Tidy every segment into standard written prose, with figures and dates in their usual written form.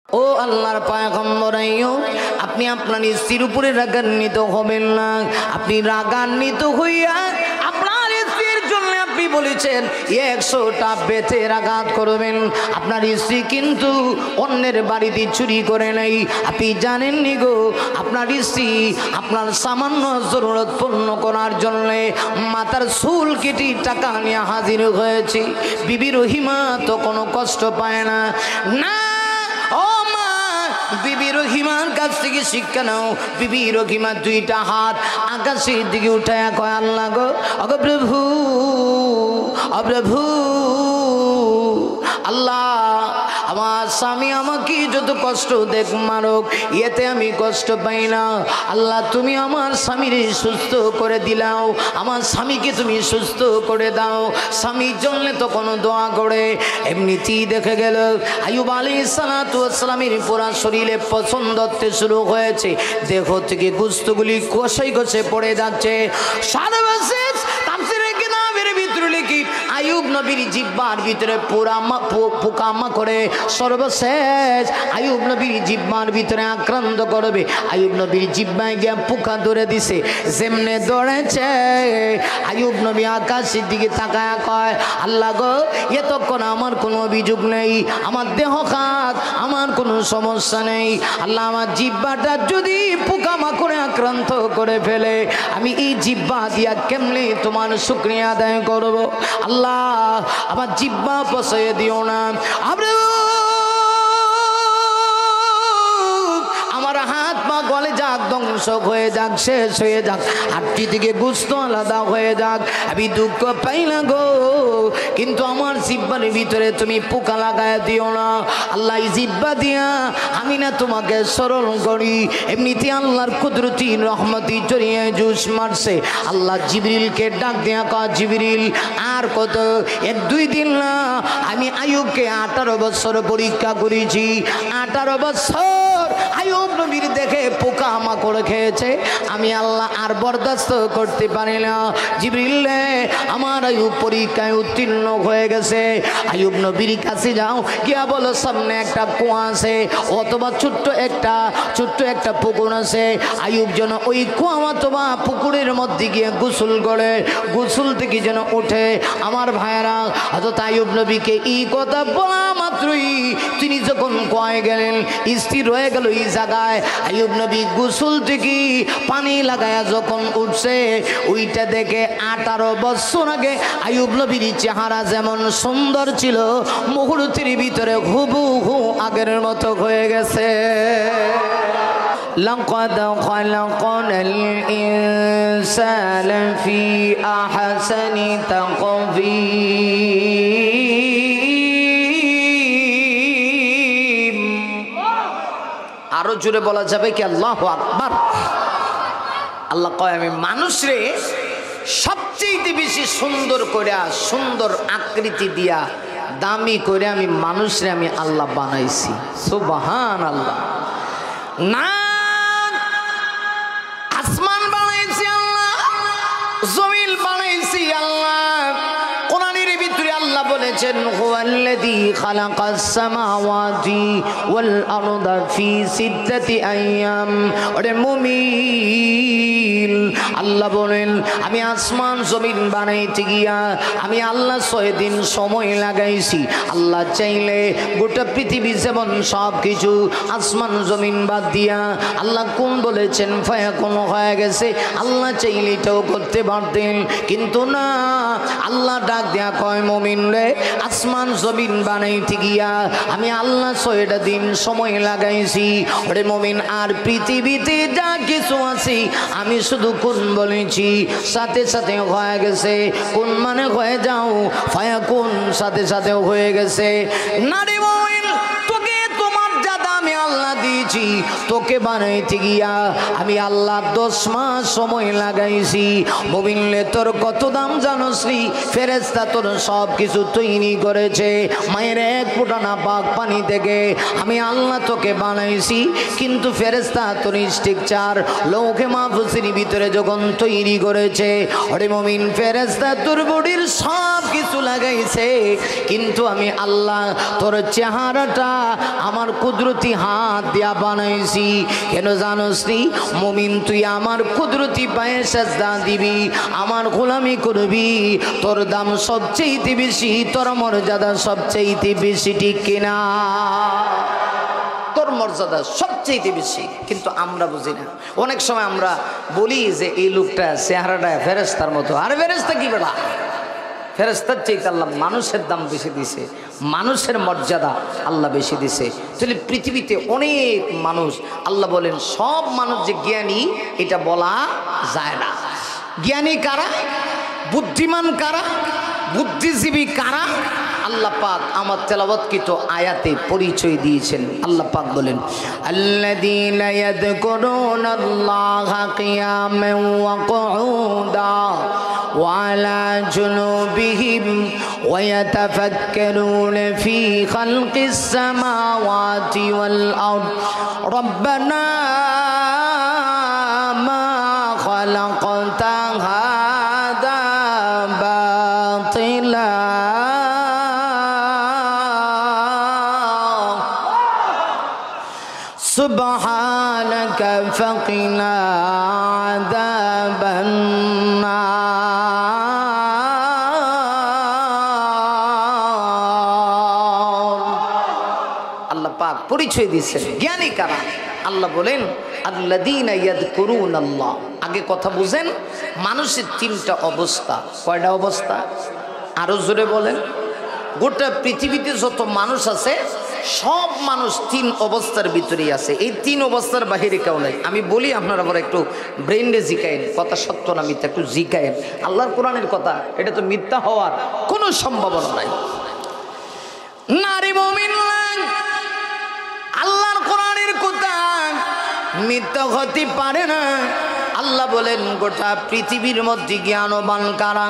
ও আল্লাহর পয়গম্বর আইয়ুব, আপনি আপনার স্ত্রীর উপরে রাগান্বিত হবেন না। আপনি রাগান্বিত হইয়া আপনার স্ত্রীর জন্য আপনি বলেছেন 100টা বেতের আঘাত করবেন। আপনার স্ত্রী কিন্তু অন্যের বাড়িতে চুরি করে নাই। আপনি জানেননি গো, আপনার স্ত্রী আপনার সামান্য জরুরত পূর্ণ করার জন্য মাথার চুল কেটে টাকা নিয়ে হাজির হয়েছে। বিবি রহিমা তো কোনো কষ্ট পায় না। না ও মা, বিবি রহিমার কাছ থেকে শিক্ষা নাও। বিবি রহিমা 2টা হাত আকাশের দিকে উঠায় কয়, আল্লাহ গো, অগো প্রভু, অপ্রভু আল্লাহ, আমার স্বামী আমাকে যত কষ্ট দেখ মারুক, এতে আমি কষ্ট পাই না। আল্লাহ তুমি আমার স্বামীর সুস্থ করে দিলাও, আমার স্বামীকে তুমি সুস্থ করে দাও। স্বামীর জন্য তো কোনো দোয়া করে এমনিতেই দেখে গেল আইয়ুব আলাইহিস সালাতু ওয়াস সালামের পুরা শরীরে পছন্দ হতে শুরু হয়েছে। দেহ থেকে গোশতগুলি কষে কষে পড়ে যাচ্ছে। সর্বশেষ তাফসীরে কিতাবের ভিতরে লিখি আইয়ুব নবীর জিহ্বার ভিতরে পুরা পোকামা করে সর্বশেষ আইয়ুব নবীর জিহ্বার ভিতরে আক্রান্ত করবে। আইয়ুব নবীর জিহ্বায় গিয়ে পোকা ধরে দিছে। যেমনে ধরেছে আইয়ুব নবী আকাশের দিকে তাকায় কয়, আল্লাহ গো, এতক্ষণ আমার কোনো অভিযোগ নেই, আমার দেহ খাত, আমার কোনো সমস্যা নেই। আল্লাহ আমার জিহ্বাটা যদি পোকামাকড়ে আক্রান্ত করে ফেলে, আমি এই জিহ্বা দিয়া কেমনে তোমার শুকরিয়া আদায় করব? আল্লাহ আমার জিহ্বা পছয়ে দিও না। আমার হাত পা গলে যাক, ধ্বংস হয়ে যাক, শেষ হয়ে যাক, হাতটি থেকে গোশত আলাদা হয়ে যাক, আমি দুঃখ পাই না গো, কিন্তু আমার জিহ্বার ভিতরে তুমি পোকা লাগায় দিও না। আল্লাহ জিহ্বা দিয়া আমি না তোমাকে স্মরণ করি। এমনিতে আল্লাহর কুদরতি রহমতি জড়িয়ে জুস মারছে। আল্লাহ জিবরিলকে ডাক দেয়া কয়, জিবরিল আর কত 1-2 দিন না, আমি আইয়ুবকে 18 বছর পরীক্ষা করেছি। 18 বছর আইয়ুব নবীর দেখে পোকা মাকড় খেয়েছে, আমি আল্লাহ আর বরদাস্ত করতে পারি না। জিবরিল আমার আইয়ুব পরীক্ষায় উত্তীর্ণ হয়ে গেছে। আইয়ুব নবীর কাছে যাও, গিয়া বলো সামনে একটা কুয়া আছে অথবা ছোট্ট একটা পুকুর আছে। আইয়ুব যেন ওই কুয়া অথবা পুকুরের মধ্যে গিয়ে গোসল করে, গোসল থেকে যেন ওঠে। আমার ভাইয়েরা, হযরত আইয়ুব নবীকে এই কথা বলা মাত্রই তিনি যখন কুয়ায় গেলেন, স্থির হয়ে গেল এই জায়গায়। আইয়ুব নবী গোসল থেকে পানি লাগায়া যখন উঠছে, ওইটা দেখে 18 বছর আগে আইয়ুব নবীর চেহারা যেমন সুন্দর ছিল, মুহূর্তের ভিতরে হুবহু আগের মতো হয়ে গেছে। لقد خلقنا الإنسان في أحسن تقويم। আরো জোরে বলা যাবে কি আল্লাহু আকবার? আল্লাহ কয়, আমি মানুষরে সবচেয়ে বেশি সুন্দর করে, সুন্দর আকৃতি দিয়া, দামি করে আমি মানুষরে আমি আল্লাহ বানাইছি। সুবহানাল্লাহ। না, আসমান বানাইছি আল্লাহ, জমিন বানাইছি আল্লাহ। কোরআনের ভিতরে আল্লাহ বলেছেন, হুয়াল্লাযী খালাকাস সামাওয়াতি ওয়াল আরদা ফি সিত্তাতি আইয়াম। ওরে মুমিন, আল্লাহ বলেন আমি আসমান জমিন বানাইতে গিয়া আমি আল্লাহ 6 দিন সময় লাগাইছি। আল্লাহ চাইলে গোটা পৃথিবী যেমন সব কিছু আসমান জমিন বাদ দিয়া আল্লাহ কোন বলেছেন ফায়াকুন হয়ে গেছে, আল্লাহ চাইলে এটাও করতে পারতেন, কিন্তু না। আল্লাহ ডাক দেয়া কয়, মুমিন রে, আসমান জমিন বানাইতে গিয়া আমি আল্লাহ 6টা দিন সময় লাগাইছি। ওরে মুমিন, আর পৃথিবীতে যা কিছু আছে আমি শুধু কোন বলেছি, সাথে সাথে হয়ে গেছে। কোন মানে হয়ে যাও, ফায়াকুন সাথে সাথে হয়ে গেছে। না রে মুমিন, তোকে তোমার জাদা আমি আল্লাহ দিয়েছি। দিয়েছি, তোকে বানাইতে গিয়া আমি আল্লাহ 10 মাস সময় লাগাইছি। মুমিনে তোর কত দাম জানোস নি? ফেরেশতা তোর সব কিছু তৈরি করেছে। মায়ের এক ফোঁটা না পাক পানি থেকে আমি আল্লাহ তোকে বানাইছি, কিন্তু ফেরেশতা তোর স্ট্রাকচার লৌহে মাহফুজের ভিতরে যখন তৈরি করেছে, ওরে মুমিন ফেরেশতা তোর বডির সব কিছু লাগাইছে, কিন্তু আমি আল্লাহ তোর চেহারাটা আমার কুদরতি হাত দিয়া বানাইছি। কেন জানোস নি? মুমিন তুই আমার কুদরতি পায়ে সেজদা দিবি, আমার গোলামি করবি, তোর দাম সবচেয়ে বেশি, তোর মর্যাদা সবচেয়ে বেশি, ঠিক কিনা? তোর মর্যাদা সবচেয়ে বেশি, কিন্তু আমরা বুঝি না। অনেক সময় আমরা বলি যে এই লোকটা চেহারাটা ফেরেশতার মতো। আর ফেরেশতা কি বেলা? ফেরেশতার চাইতে আল্লাহ মানুষের দাম বেশি দিছে, মানুষের মর্যাদা আল্লাহ বেশি দিছে। তাহলে পৃথিবীতে অনেক মানুষ, আল্লাহ বলেন সব মানুষ যে জ্ঞানী এটা বলা যায় না। জ্ঞানী কারা? বুদ্ধিমান কারা? বুদ্ধিজীবী কারা? আল্লাহ পাক আমার তেলাওয়াতকৃত আয়াতে পরিচয় দিয়েছেন। আল্লাহ পাক বলেন আল্লাযীনা ইয়াযকুরুনাল্লাহা কিয়ামান ওয়া কুউদা ওয়া আলা জুনুবিহিম ওয়া ইয়াতাফাক্কারুনা ফী খালকিস সামাওয়াতি ওয়াল আরদ রব্বানা মা খালাকতা হাযা বাতিলা সুবহানাকা ফাকিনা আযাবান নার। আল্লাহ পাক পরিচয় দিয়েছেন জ্ঞানী কারা। আল্লাহ বলেন আল্লাযীনা ইয়াযকুরুনাল্লাহ। আগে কথা বুঝেন, মানুষের 3টা অবস্থা। কয়টা অবস্থা? আরো জোরে বলেন। গোটা পৃথিবীতে যত মানুষ আছে সব মানুষ 3 অবস্থার ভিতরেই আছে। এই 3 অবস্থার বাহিরে কেউ নাই। আমি বলি আপনারা আবার একটু ব্রেইনে জিকায়েন, কথা সত্য না মিথ্যা একটু জিকায়েন। আল্লাহর কোরআনের কথা, এটা তো মিথ্যা হওয়ার কোনো সম্ভাবনা নাই। নারী মুমিন আল্লাহর কোরআনের কথা মিথ্যা হতে পারে না। আল্লাহ বলেন গোটা পৃথিবীর মধ্যে জ্ঞানবান কারা?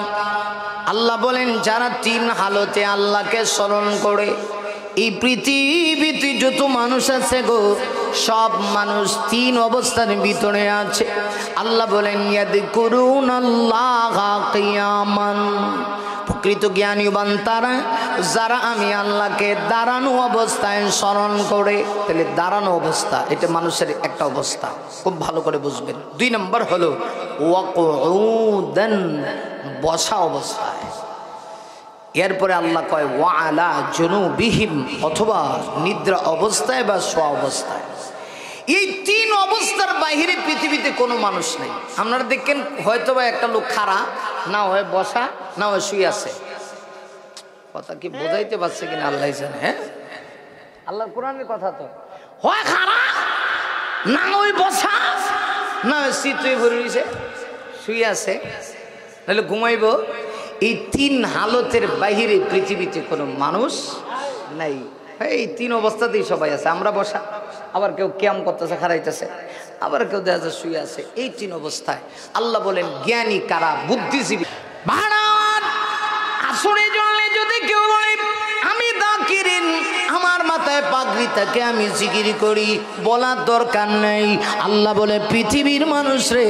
আল্লাহ বলেন যারা 3 হালতে আল্লাহকে স্মরণ করে। এই পৃথিবীতে যত মানুষ আছে গো, সব মানুষ 3 অবস্থার ভিতরে আছে। আল্লাহ বলেন ইয়াযকুরুনাল্লাহা কিয়ামান। প্রকৃত জ্ঞানীবান তারা যারা আমি আল্লাহকে দাঁড়ানো অবস্থায় স্মরণ করে। তাহলে দাঁড়ানো অবস্থা এটা মানুষের একটা অবস্থা, খুব ভালো করে বুঝবেন। 2 নম্বর হলো ওয়াকুউদান, বসা অবস্থায়। এরপরে আল্লাহ কয় ওয়া আলা জুনুবিহিম, অথবা নিদ্রা অবস্থায় বা শোয়া অবস্থায়। এই 3 অবস্থার বাইরে পৃথিবীতে কোনো মানুষ নেই। আপনারা দেখেন হয়তোবা একটা লোক খাড়া, না হয় বসা, না হয় শুয়ে আছে। কথা কি বোঝাইতে পারছে কিনা আল্লাহ জানে। হ্যাঁ, আল্লাহর কোরআনের কথা তো হয় খাড়া, না হয় বসা, না হয় শীতে ভরে রয়েছে, শুয়ে আছে, নাহলে ঘুমাইব। এই 3 হালতের বাহিরে পৃথিবীতে কোনো মানুষ নাই। এই 3 অবস্থাতেই সবাই আছে। আমরা বসা, আবার কেউ ক্যাম করতেছে, খারাইতেছে, আবার কেউ দেখা যাচ্ছে শুয়ে আছে। এই 3 অবস্থায় আল্লাহ বলেন জ্ঞানী কারা? বুদ্ধিজীবী। আসরে জন্য যদি কেউ বলে আমি যাকিরিন, আমার মাথায় পাগড়ি থাকে, আমি জিকির করি, বলার দরকার নেই। আল্লাহ বলে পৃথিবীর মানুষ রে,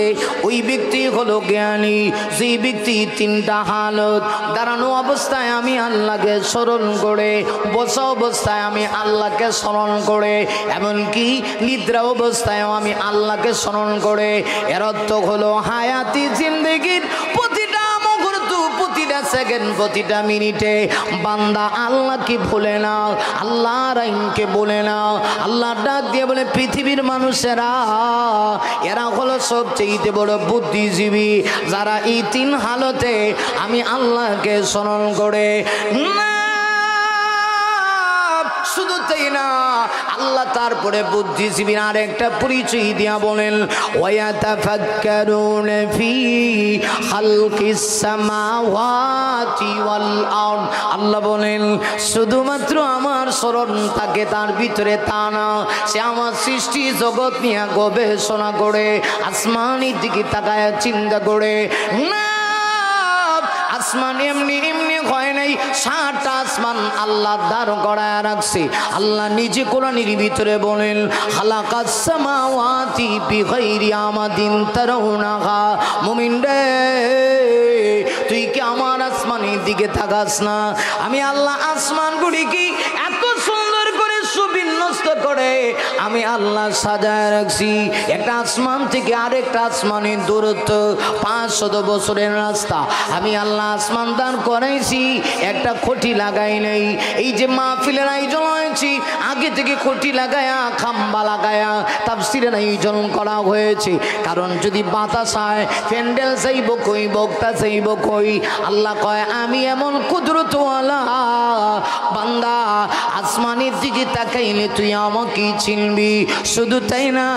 ওই ব্যক্তি হলো জ্ঞানী, যে ব্যক্তি 3টা হালত, দাঁড়ানো অবস্থায় আমি আল্লাহকে স্মরণ করে, বসা অবস্থায় আমি আল্লাহকে স্মরণ করে, এমনকি নিদ্রা অবস্থায়ও আমি আল্লাহকে স্মরণ করে। এর অর্থ হলো হায়াতি জিন্দেগির প্রতিটা মুহূর্ত, প্রতিটা সেকেন্ড, প্রতিটা মিনিটে বান্দা আল্লাহকে ভুলে না, আল্লাহর আইনকে বলে না। আল্লাহ ডাক দিয়ে বলে পৃথিবীর মানুষেরা এরা হলো সবচেয়ে বড় বুদ্ধিজীবী, যারা এই 3 হালতে আমি আল্লাহকে স্মরণ করে। শুধু তাই না, আল্লাহ তারপরে বুদ্ধিজীবীর আর একটা পরিচয় দিয়া বলেন ওয়ায়াতাফাক্কারুনা ফি খালকিস সামাওয়াতি ওয়াল আরদ। আল্লাহ বলেন শুধুমাত্র আমার স্মরণ থাকে তার ভিতরে, তা না, সে আমার সৃষ্টি জগৎ নিয়ে গবেষণা করে, আসমানের দিকে তাকায় চিন্তা করে না। আসমান এমনি এমনি হয় নাই, 7টা আসমান আল্লাহ দাঁড় করায় রাখছে। আল্লাহ নিজে কোরআনের ভিতরে বলেন খালাকাস সামাওয়াতি বিগাইরি আমাদিন তারাউনাহা। মুমিন রে, তুই কি আমার আসমানের দিকে তাকাস না? আমি আল্লাহ আসমানগুলি কি এত সুন্দর করে সুবিন্যস্ত করে আমি আল্লাহ সাজায় রাখছি। একটা আসমান থেকে আরেকটা আসমানের দূরত্ব 500 বছরের রাস্তা। আমি আল্লাহ আসমান দান করাইছি, একটা খুঁটি লাগাই নেই। এই যে মাহফিলের আয়োজন হয়েছে, আগে থেকে খুঁটি লাগায়া খাম্বা লাগায়া তাফসীরের আয়োজন করা হয়েছে। কারণ যদি বাতাস হয়, প্যান্ডেল চাইব কই, বক্তা চাইব কই। আল্লাহ কয় আমি এমন কুদরতওয়ালা বান্দা, আসমানের দিকে তাকাইলে তুই আমাকে চিনবি। শুধু তাই না,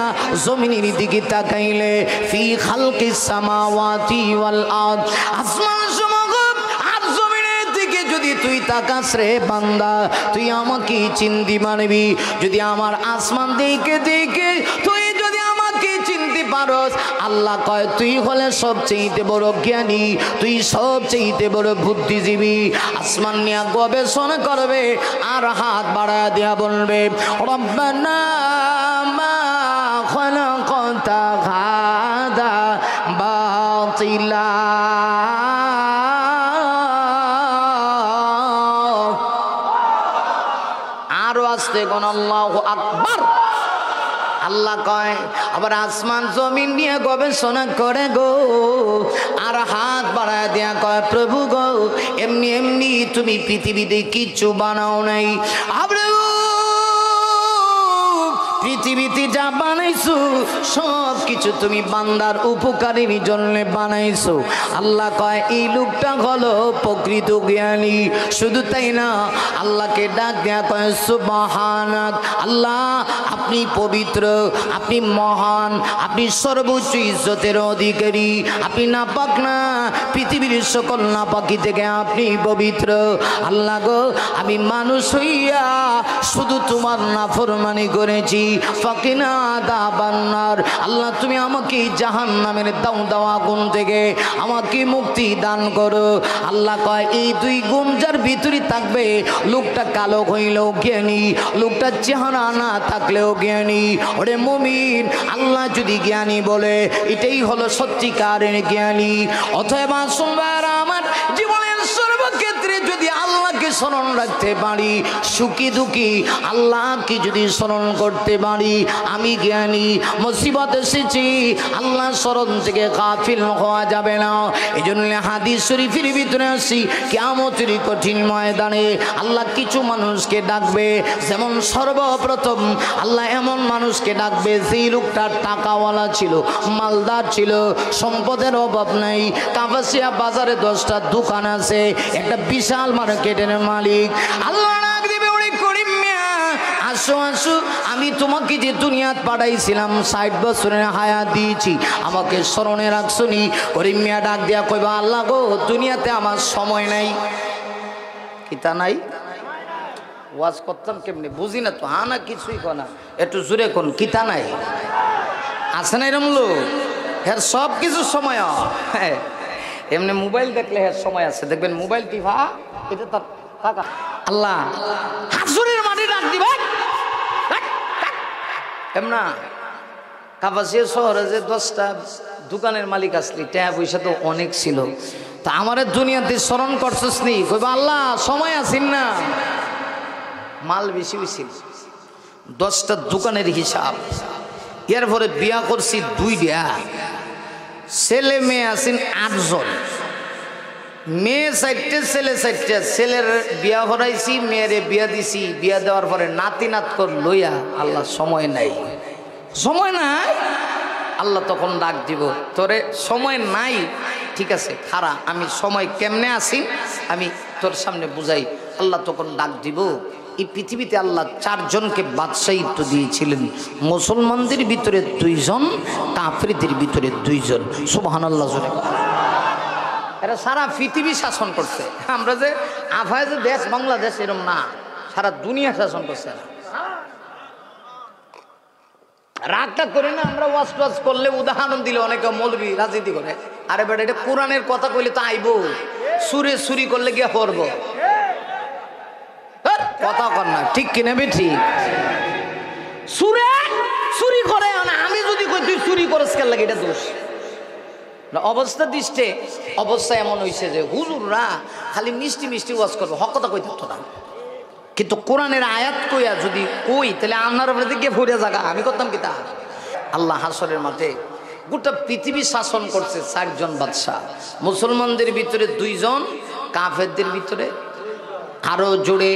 জমিনের দিকে তাকাইলে ফি খালকিস সামাওয়াতি ওয়াল আরদ, আসমান সমগ্র আর জমিনের দিকে যদি তুই তাকাস রে বান্দা, তুই আমাকে চিনতে পারবি। যদি আমার আসমান দেখে দেখে তুই যদি আমাকে চিনতে পারস, আল্লাহ কয় তুই হলে সবচেয়ে বড় জ্ঞানী, তুই সবচেয়ে বড় বুদ্ধিজীবী। আসমান নিয়ে গবেষণা করবে আর হাত বাড়া দিয়া বলবে রব্বানা মা খালাকতা হাদা বাতিলা। আরো আসতে কোন আল্লাহু আকবার। আল্লাহ কয় আবার আসমান জমিন নিয়ে গবেষণা করে গো, আর হাত বাড়ায় দেয়া কয় প্রভু গো, এমনি এমনি তুমি পৃথিবীতে কিচ্ছু বানাও নাই। আরে পৃথিবীতে যা বানাইছো সব কিছু তুমি বান্দার উপকারের জন্য বানাইছো। আল্লাহ কয় এই লোকটা হলো প্রকৃত জ্ঞানী। শুধু তাই না, আল্লাহকে ডাক দেয়া কয় সুবহানাক, আল্লাহ আপনি পবিত্র, আপনি মহান, আপনি সর্বোচ্চ ইজ্জতের অধিকারী, আপনি নাপাক না, পৃথিবীর সকল নাপাকি থেকে আপনি পবিত্র। আল্লাহ গো, আমি মানুষ হইয়া শুধু তোমার নাফরমানি করেছি, ফাকিনা আযাবান্নার। আল্লাহ তুমি আমাকে জাহান্নামের দাও আগুন থেকে আমাকে মুক্তি দান করো। আল্লাহ কয় এই দুই গুণ যার ভিতরে থাকবে, লোকটা কালো হইলেও জ্ঞানী, লোকটা চেহারা না থাকলেও জ্ঞানী। ওরে মুমিন, আল্লাহ যদি জ্ঞানী বলে এটাই হলো সত্যিকারের জ্ঞানী। অতএব শুনবার আমার জীবনের সর্বক্ষেত্রে যদি আল্লাহকে স্মরণ রাখতে পারি, সুখী দুঃখী আল্লাহকে যদি স্মরণ করতে পারি, আমি জ্ঞানী। মুসিবত এসেছি, আল্লাহ স্মরণ থেকে গাফিল হওয়া যাবে না। এই জন্য হাদিস শরীফের ভিতরে আসি, কিয়ামতের কঠিন ময়দানে আল্লাহ কিছু মানুষকে ডাকবে। যেমন সর্বপ্রথম আল্লাহ এমন মানুষকে ডাকবে যেই লোকটার টাকাওয়ালা ছিল, মালদার ছিল, সম্পদের অভাব নাই, কাপাসিয়া বাজারে 10টা দোকান আছে, একটা বিশাল মার্কেটের মালিক। আল্লাহ ডাক দিবে ওরে করিম মিয়া, আসো আসো, আমি তোমাকে যে দুনিয়াত পাঠাইছিলাম 60 বছরের হায়াত দিয়েছি, আমাকে স্মরণে রাখছো নি? করিম মিয়া ডাক দিয়া কইবা আল্লাহ গো, দুনিয়াতে আমার সময় নাই। কিতা নাই? ওয়াজ করতাম কেমনি বুঝি না তো, হা না কিছুই কনা, একটু জুড়ে কোন কিতা নাই আছে না? এরম লোক হ্যাঁ সব কিছু সময়, হ্যাঁ এমনি মোবাইল দেখলে হ্যাঁ সময় আছে, দেখবেন মোবাইল টিভা এটা তার টাকা। আল্লাহ হাসুরের মাটি ডাক দিবে এমনা। কাপাসিয়া শহরে যে 10টা দোকানের মালিক আসলি, টাকা পয়সা তো অনেক ছিল, তা আমার দুনিয়াতে স্মরণ করছিস নি? কইবা আল্লাহ সময় আছেন না, মাল বেশি হয়েছিল, 10টা দোকানের হিসাব। এরপরে বিয়া করছি 2টা, ছেলে মেয়ে আছেন 8 জন, মেয়ে 4টে ছেলে 4টে। ছেলের বিয়া করাইছি, মেয়েরে বিয়া দিছি, বিয়া দেওয়ার পরে নাতি নাত কর লইয়া আল্লাহ সময় নাই, সময় নাই। আল্লাহ তখন ডাক দিব, তোরে সময় নাই, ঠিক আছে খারা, আমি সময় কেমনে আসি আমি তোর সামনে বুঝাই। আল্লাহ তখন ডাক দিব, এই পৃথিবীতে আল্লাহ 4 জনকে বাদশাহিত্ব দিয়েছিলেন, মুসলমানদের ভিতরে 2 জন, কাফেরদের ভিতরে 2 জন। সুবহানাল্লাহ। এরা সারা পৃথিবী শাসন করছে। আমরা যে আফায় যে দেশ বাংলাদেশ এরকম না, সারা দুনিয়া শাসন করছে। রাগটা করে না, আমরা ওয়াজ টোয়াজ করলে উদাহরণ দিলে অনেকে মৌলবি রাজনীতি করে, আরে বেটা এটা কোরআনের কথা কইলে তো আইবো, সুরে সুরি করলে গিয়ে পড়বো, কথা কর না, ঠিক কিনা বে ঠিক? সুরে চুরি করে না, আমি যদি কই তুই চুরি করস কেন লাগে, এটা দোষ না। অবস্থা দৃষ্টে অবস্থা এমন হয়েছে যে হুজুররা খালি মিষ্টি মিষ্টি ওয়াজ করবো, হক কথা কই থাকতো না, কিন্তু কোরআনের আয়াত কইয়া যদি কই তাহলে আপনার উপরে গিয়ে ভরে জায়গা আমি করতাম কি তা? আল্লাহ হাসরের মাঠে গোটা পৃথিবী শাসন করছে 4 জন বাদশা, মুসলমানদের ভিতরে 2 জন, কাফেরদের ভিতরে আরো জোরে,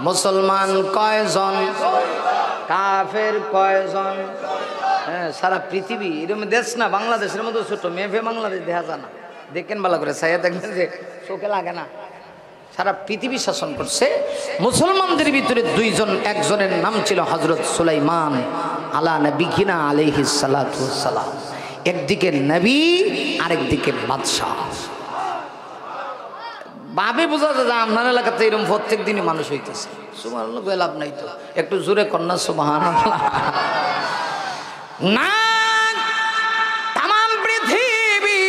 মুসলমান কয়জন, কাফের কয়জন? হ্যাঁ, সারা পৃথিবী এরকম দেশ না, বাংলাদেশের মতো ছোট মেভে বাংলাদেশ দেখা যায় না, দেখেন ভালো করে সাইয়া দেখবেন যে চোখে লাগে না। সারা পৃথিবী শাসন করছে। মুসলমানদের ভিতরে 2 জন, একজনের নাম ছিল হযরত সুলাইমান আলা নবিয়িনা আলাইহিস সালাতু ওয়াস সালাম। একদিকে নবী, আরেকদিকে বাদশাহ। ভাবে বোঝা যায় যে আপনার এলাকাতে এরকম প্রত্যেক দিনই মানুষ হইতেছে। সুবহানাল্লাহ, লাভ নাই তো, একটু জোরে কন্যা সুবহানাল্লাহ। না, তাম পৃথিবী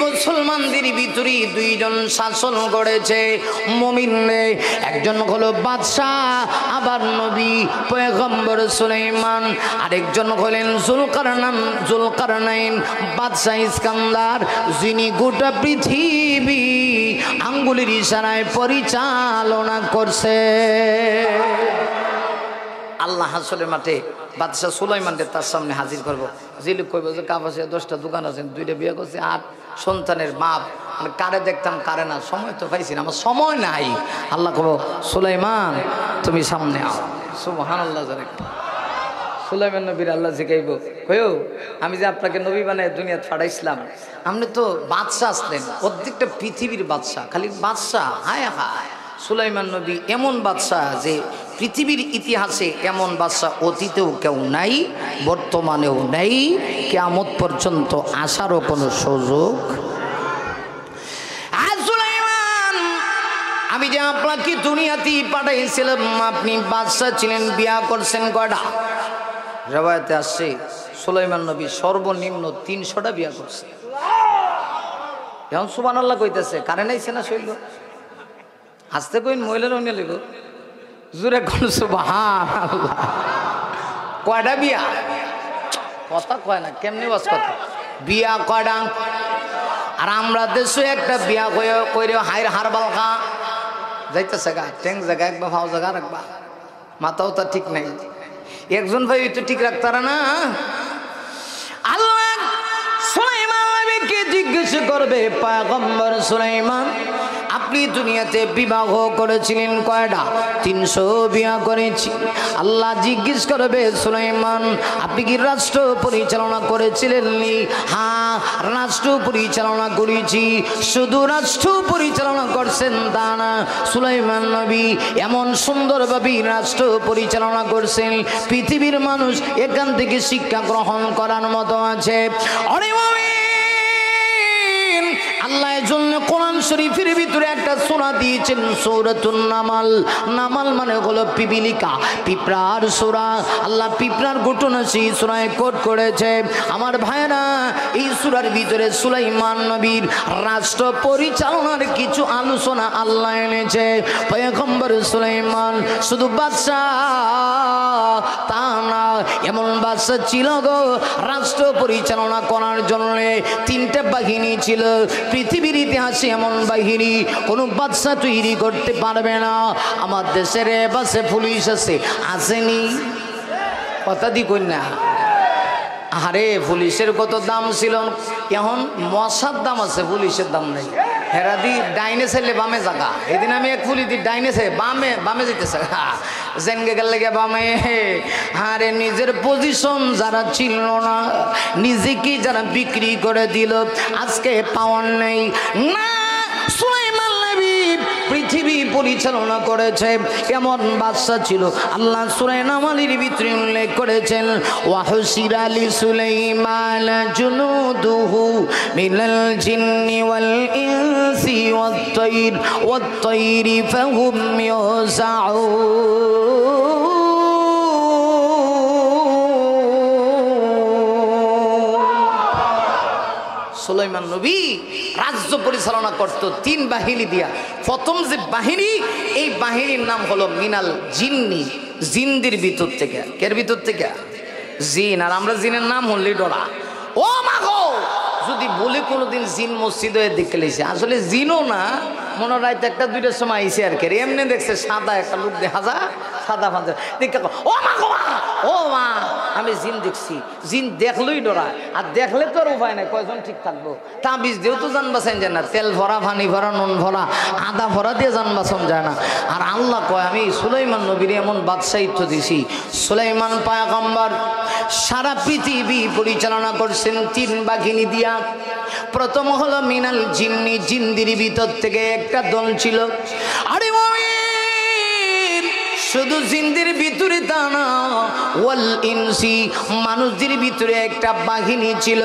মুসলমানদের ভিতরে 2 জন শাসন করেছে মুমিনে। একজন হলো বাদশাহ, আবার নবী পয়গম্বর সুলাইমান, আরেকজন হলেন জুলকারনাইন বাদশাহ ইস্কান্দার, যিনি গোটা পৃথিবী আঙ্গুলের ইশারায় পরিচালনা করছে। আল্লাহ হাসরের মাঠে বাদশাহ সুলাইমানকে তার সামনে হাজির করবো। জিলুক কইব যে কাপাসে 10টা দোকান আছে, 2টা বিয়ে করছে, 8 সন্তানের বাপ, মানে কারে দেখতাম কারে না, সময় তো পাইছি না, আমার সময় নাই। আল্লাহ কব সুলাইমান তুমি সামনে আও। সুবহানাল্লাহ। সুলাইমান নবীর আল্লাহ জিগাইব, কইও আমি যে আপনাকে নবী বানায় দুনিয়াতে পাঠাইছিলাম, আপনি তো বাদশাহ আসলেন, প্রত্যেকটা পৃথিবীর বাদশাহ, খালি বাদশাহ। হায় হায়, সুলাইমান নবী এমন বাদশাহ যে পৃথিবীর ইতিহাসে এমন বাদশাহ অতীতেও কেউ নাই, বর্তমানেও নাই, কিয়ামত পর্যন্ত আসারও কোনো সুযোগ। সুলাইমান, আমি যে আপনাকে দুনিয়াতে পাঠাইছিলাম, আপনি বাদশাহ ছিলেন, বিয়া করছেন কয়টা? রিওয়ায়াতে আসছে সুলাইমান নবী সর্বনিম্ন 300টা বিয়া করছে। এখন সুবহানাল্লাহ কইতেছে, কারেন্ট আইছে না শৈল? আসতে কইন মহিলারাও নিয়ে লিব, জোরে কোন সুবহানাল্লাহ। কয়টা বিয়া? কথা কয় না, কেমনি বাস কথা, বিয়া কয়টা? আর আমরা দেশে একটা বিয়া কইরে হাইর হারবাল খা যাইতেছে গা, টেং জায়গা একবার ভাও জায়গা রাখবা, মাথাও তা ঠিক নাই। একজন ভাই তো ঠিক রাখতারা না। আল্লাহ সুলাইমান নবীকে জিজ্ঞেস করবে, পয়গম্বর সুলাইমান আপনি দুনিয়াতে বিবাহ করেছিলেন কয়টা? 300 বিয়া করেছি। আল্লাহ জিজ্ঞেস করবে, সুলাইমান আপনি কি রাষ্ট্র পরিচালনা করেছিলেন? হ্যাঁ, রাষ্ট্র পরিচালনা করেছি। শুধু রাষ্ট্র পরিচালনা করছেন তা না, সুলাইমান নবী এমন সুন্দরভাবে রাষ্ট্র পরিচালনা করছেন, পৃথিবীর মানুষ এখান থেকে শিক্ষা গ্রহণ করার মতো আছে। অরে আল্লাহ এর জন্য কোরআন শরীফের ভিতরে একটা সূরা দিয়েছেন, সূরাতুন নামাল। নামাল মানে হলো পিপিলিকা, পিঁপড়ার সূরা। আল্লাহ পিঁপড়ার ঘটনা সেই সূরায় কোট করেছে। আমার ভাইরা, এই সূরার ভিতরে সুলাইমান নবীর রাষ্ট্র পরিচালনার কিছু আলোচনা আল্লাহ এনেছে। পয়গম্বর সুলাইমান শুধু বাদশাহ তা না, এমন বাদশাহ ছিল গো, রাষ্ট্র পরিচালনা করার জন্য 3টা বাহিনী ছিল। পৃথিবীর ইতিহাসে এমন বাহিনী কোনো বাদশাহ তৈরি করতে পারবে না। আমার দেশের বাসে পুলিশ আছে, আসেনি? কথা দি কই না? আরে পুলিশের কত দাম ছিল, এখন মশার দাম আছে, পুলিশের দাম নেই। হেরাদি ডাইনে ছেলে বামে জাগা। এদিন আমি এক পুলিশ ডাইনে ছে বামে বামে যেতেছে, জেনগে গেলে গে বামে। আরে নিজের পজিশন যারা ছিল না, নিজেকে যারা বিক্রি করে দিল, আজকে পাওয়ার নেই না। সুলাইমান নবী পৃথিবী পরিচালনা করেছে এমন বাদশা ছিল। আল্লাহ সূরা নামালের ভিতরে উল্লেখ করেছেন ওয়াহসিরা লিসুলাইমান জুনুদুহু মিনাল জিন্নি ওয়াল ইনসি ওয়াত-তাইরি ফাহুম সুলাইমান নবী রাজ্য পরিচালনা করত 3 বাহিনী দিয়া। প্রথম যে বাহিনী, এই বাহিনীর নাম হলো মিনাল জিন্নি, জিনদের ভিতর থেকে। কের ভিতর থেকে? জিন। আর আমরা জিনের নাম হলি ডরা। ও মাগো, যদি বলে কোনোদিন জিন মসজিদ হয়ে দেখে লেছে, আসলে জিনও না, মনে রাইতে 1-2টার সময় আইসে আর কে এমনি দেখছে সাদা একটা লোক দেখা যা, সাদা ফাঁদা দেখে ও মা গো মা, ও মা আমি জিন দেখছি। জিন দেখলেই ডরায়, আর দেখলে তো আর উপায় নাই, কয়জন ঠিক থাকবো। তাবিজ দিয়েও তো জান বাঁচান যায় না, তেল ভরা, পানি ভরা, নুন ভরা, আদা ভরা দিয়ে জান বাঁচান যায় না। আর আল্লাহ কয় আমি সুলাইমান নবীর এমন বাদশাহিত্য দিছি। সুলাইমান পয়গম্বর সারা পৃথিবী পরিচালনা করছেন 3 বাহিনী দিয়া। প্রথম হলো মিনাল জিন্নি, জিনদের ভিতর থেকে একটা দল ছিল। আরে মুমিন, শুধু জিনদের ভিতরে তা না, ওয়াল ইনসি, মানুষদের ভিতরে একটা বাহিনী ছিল।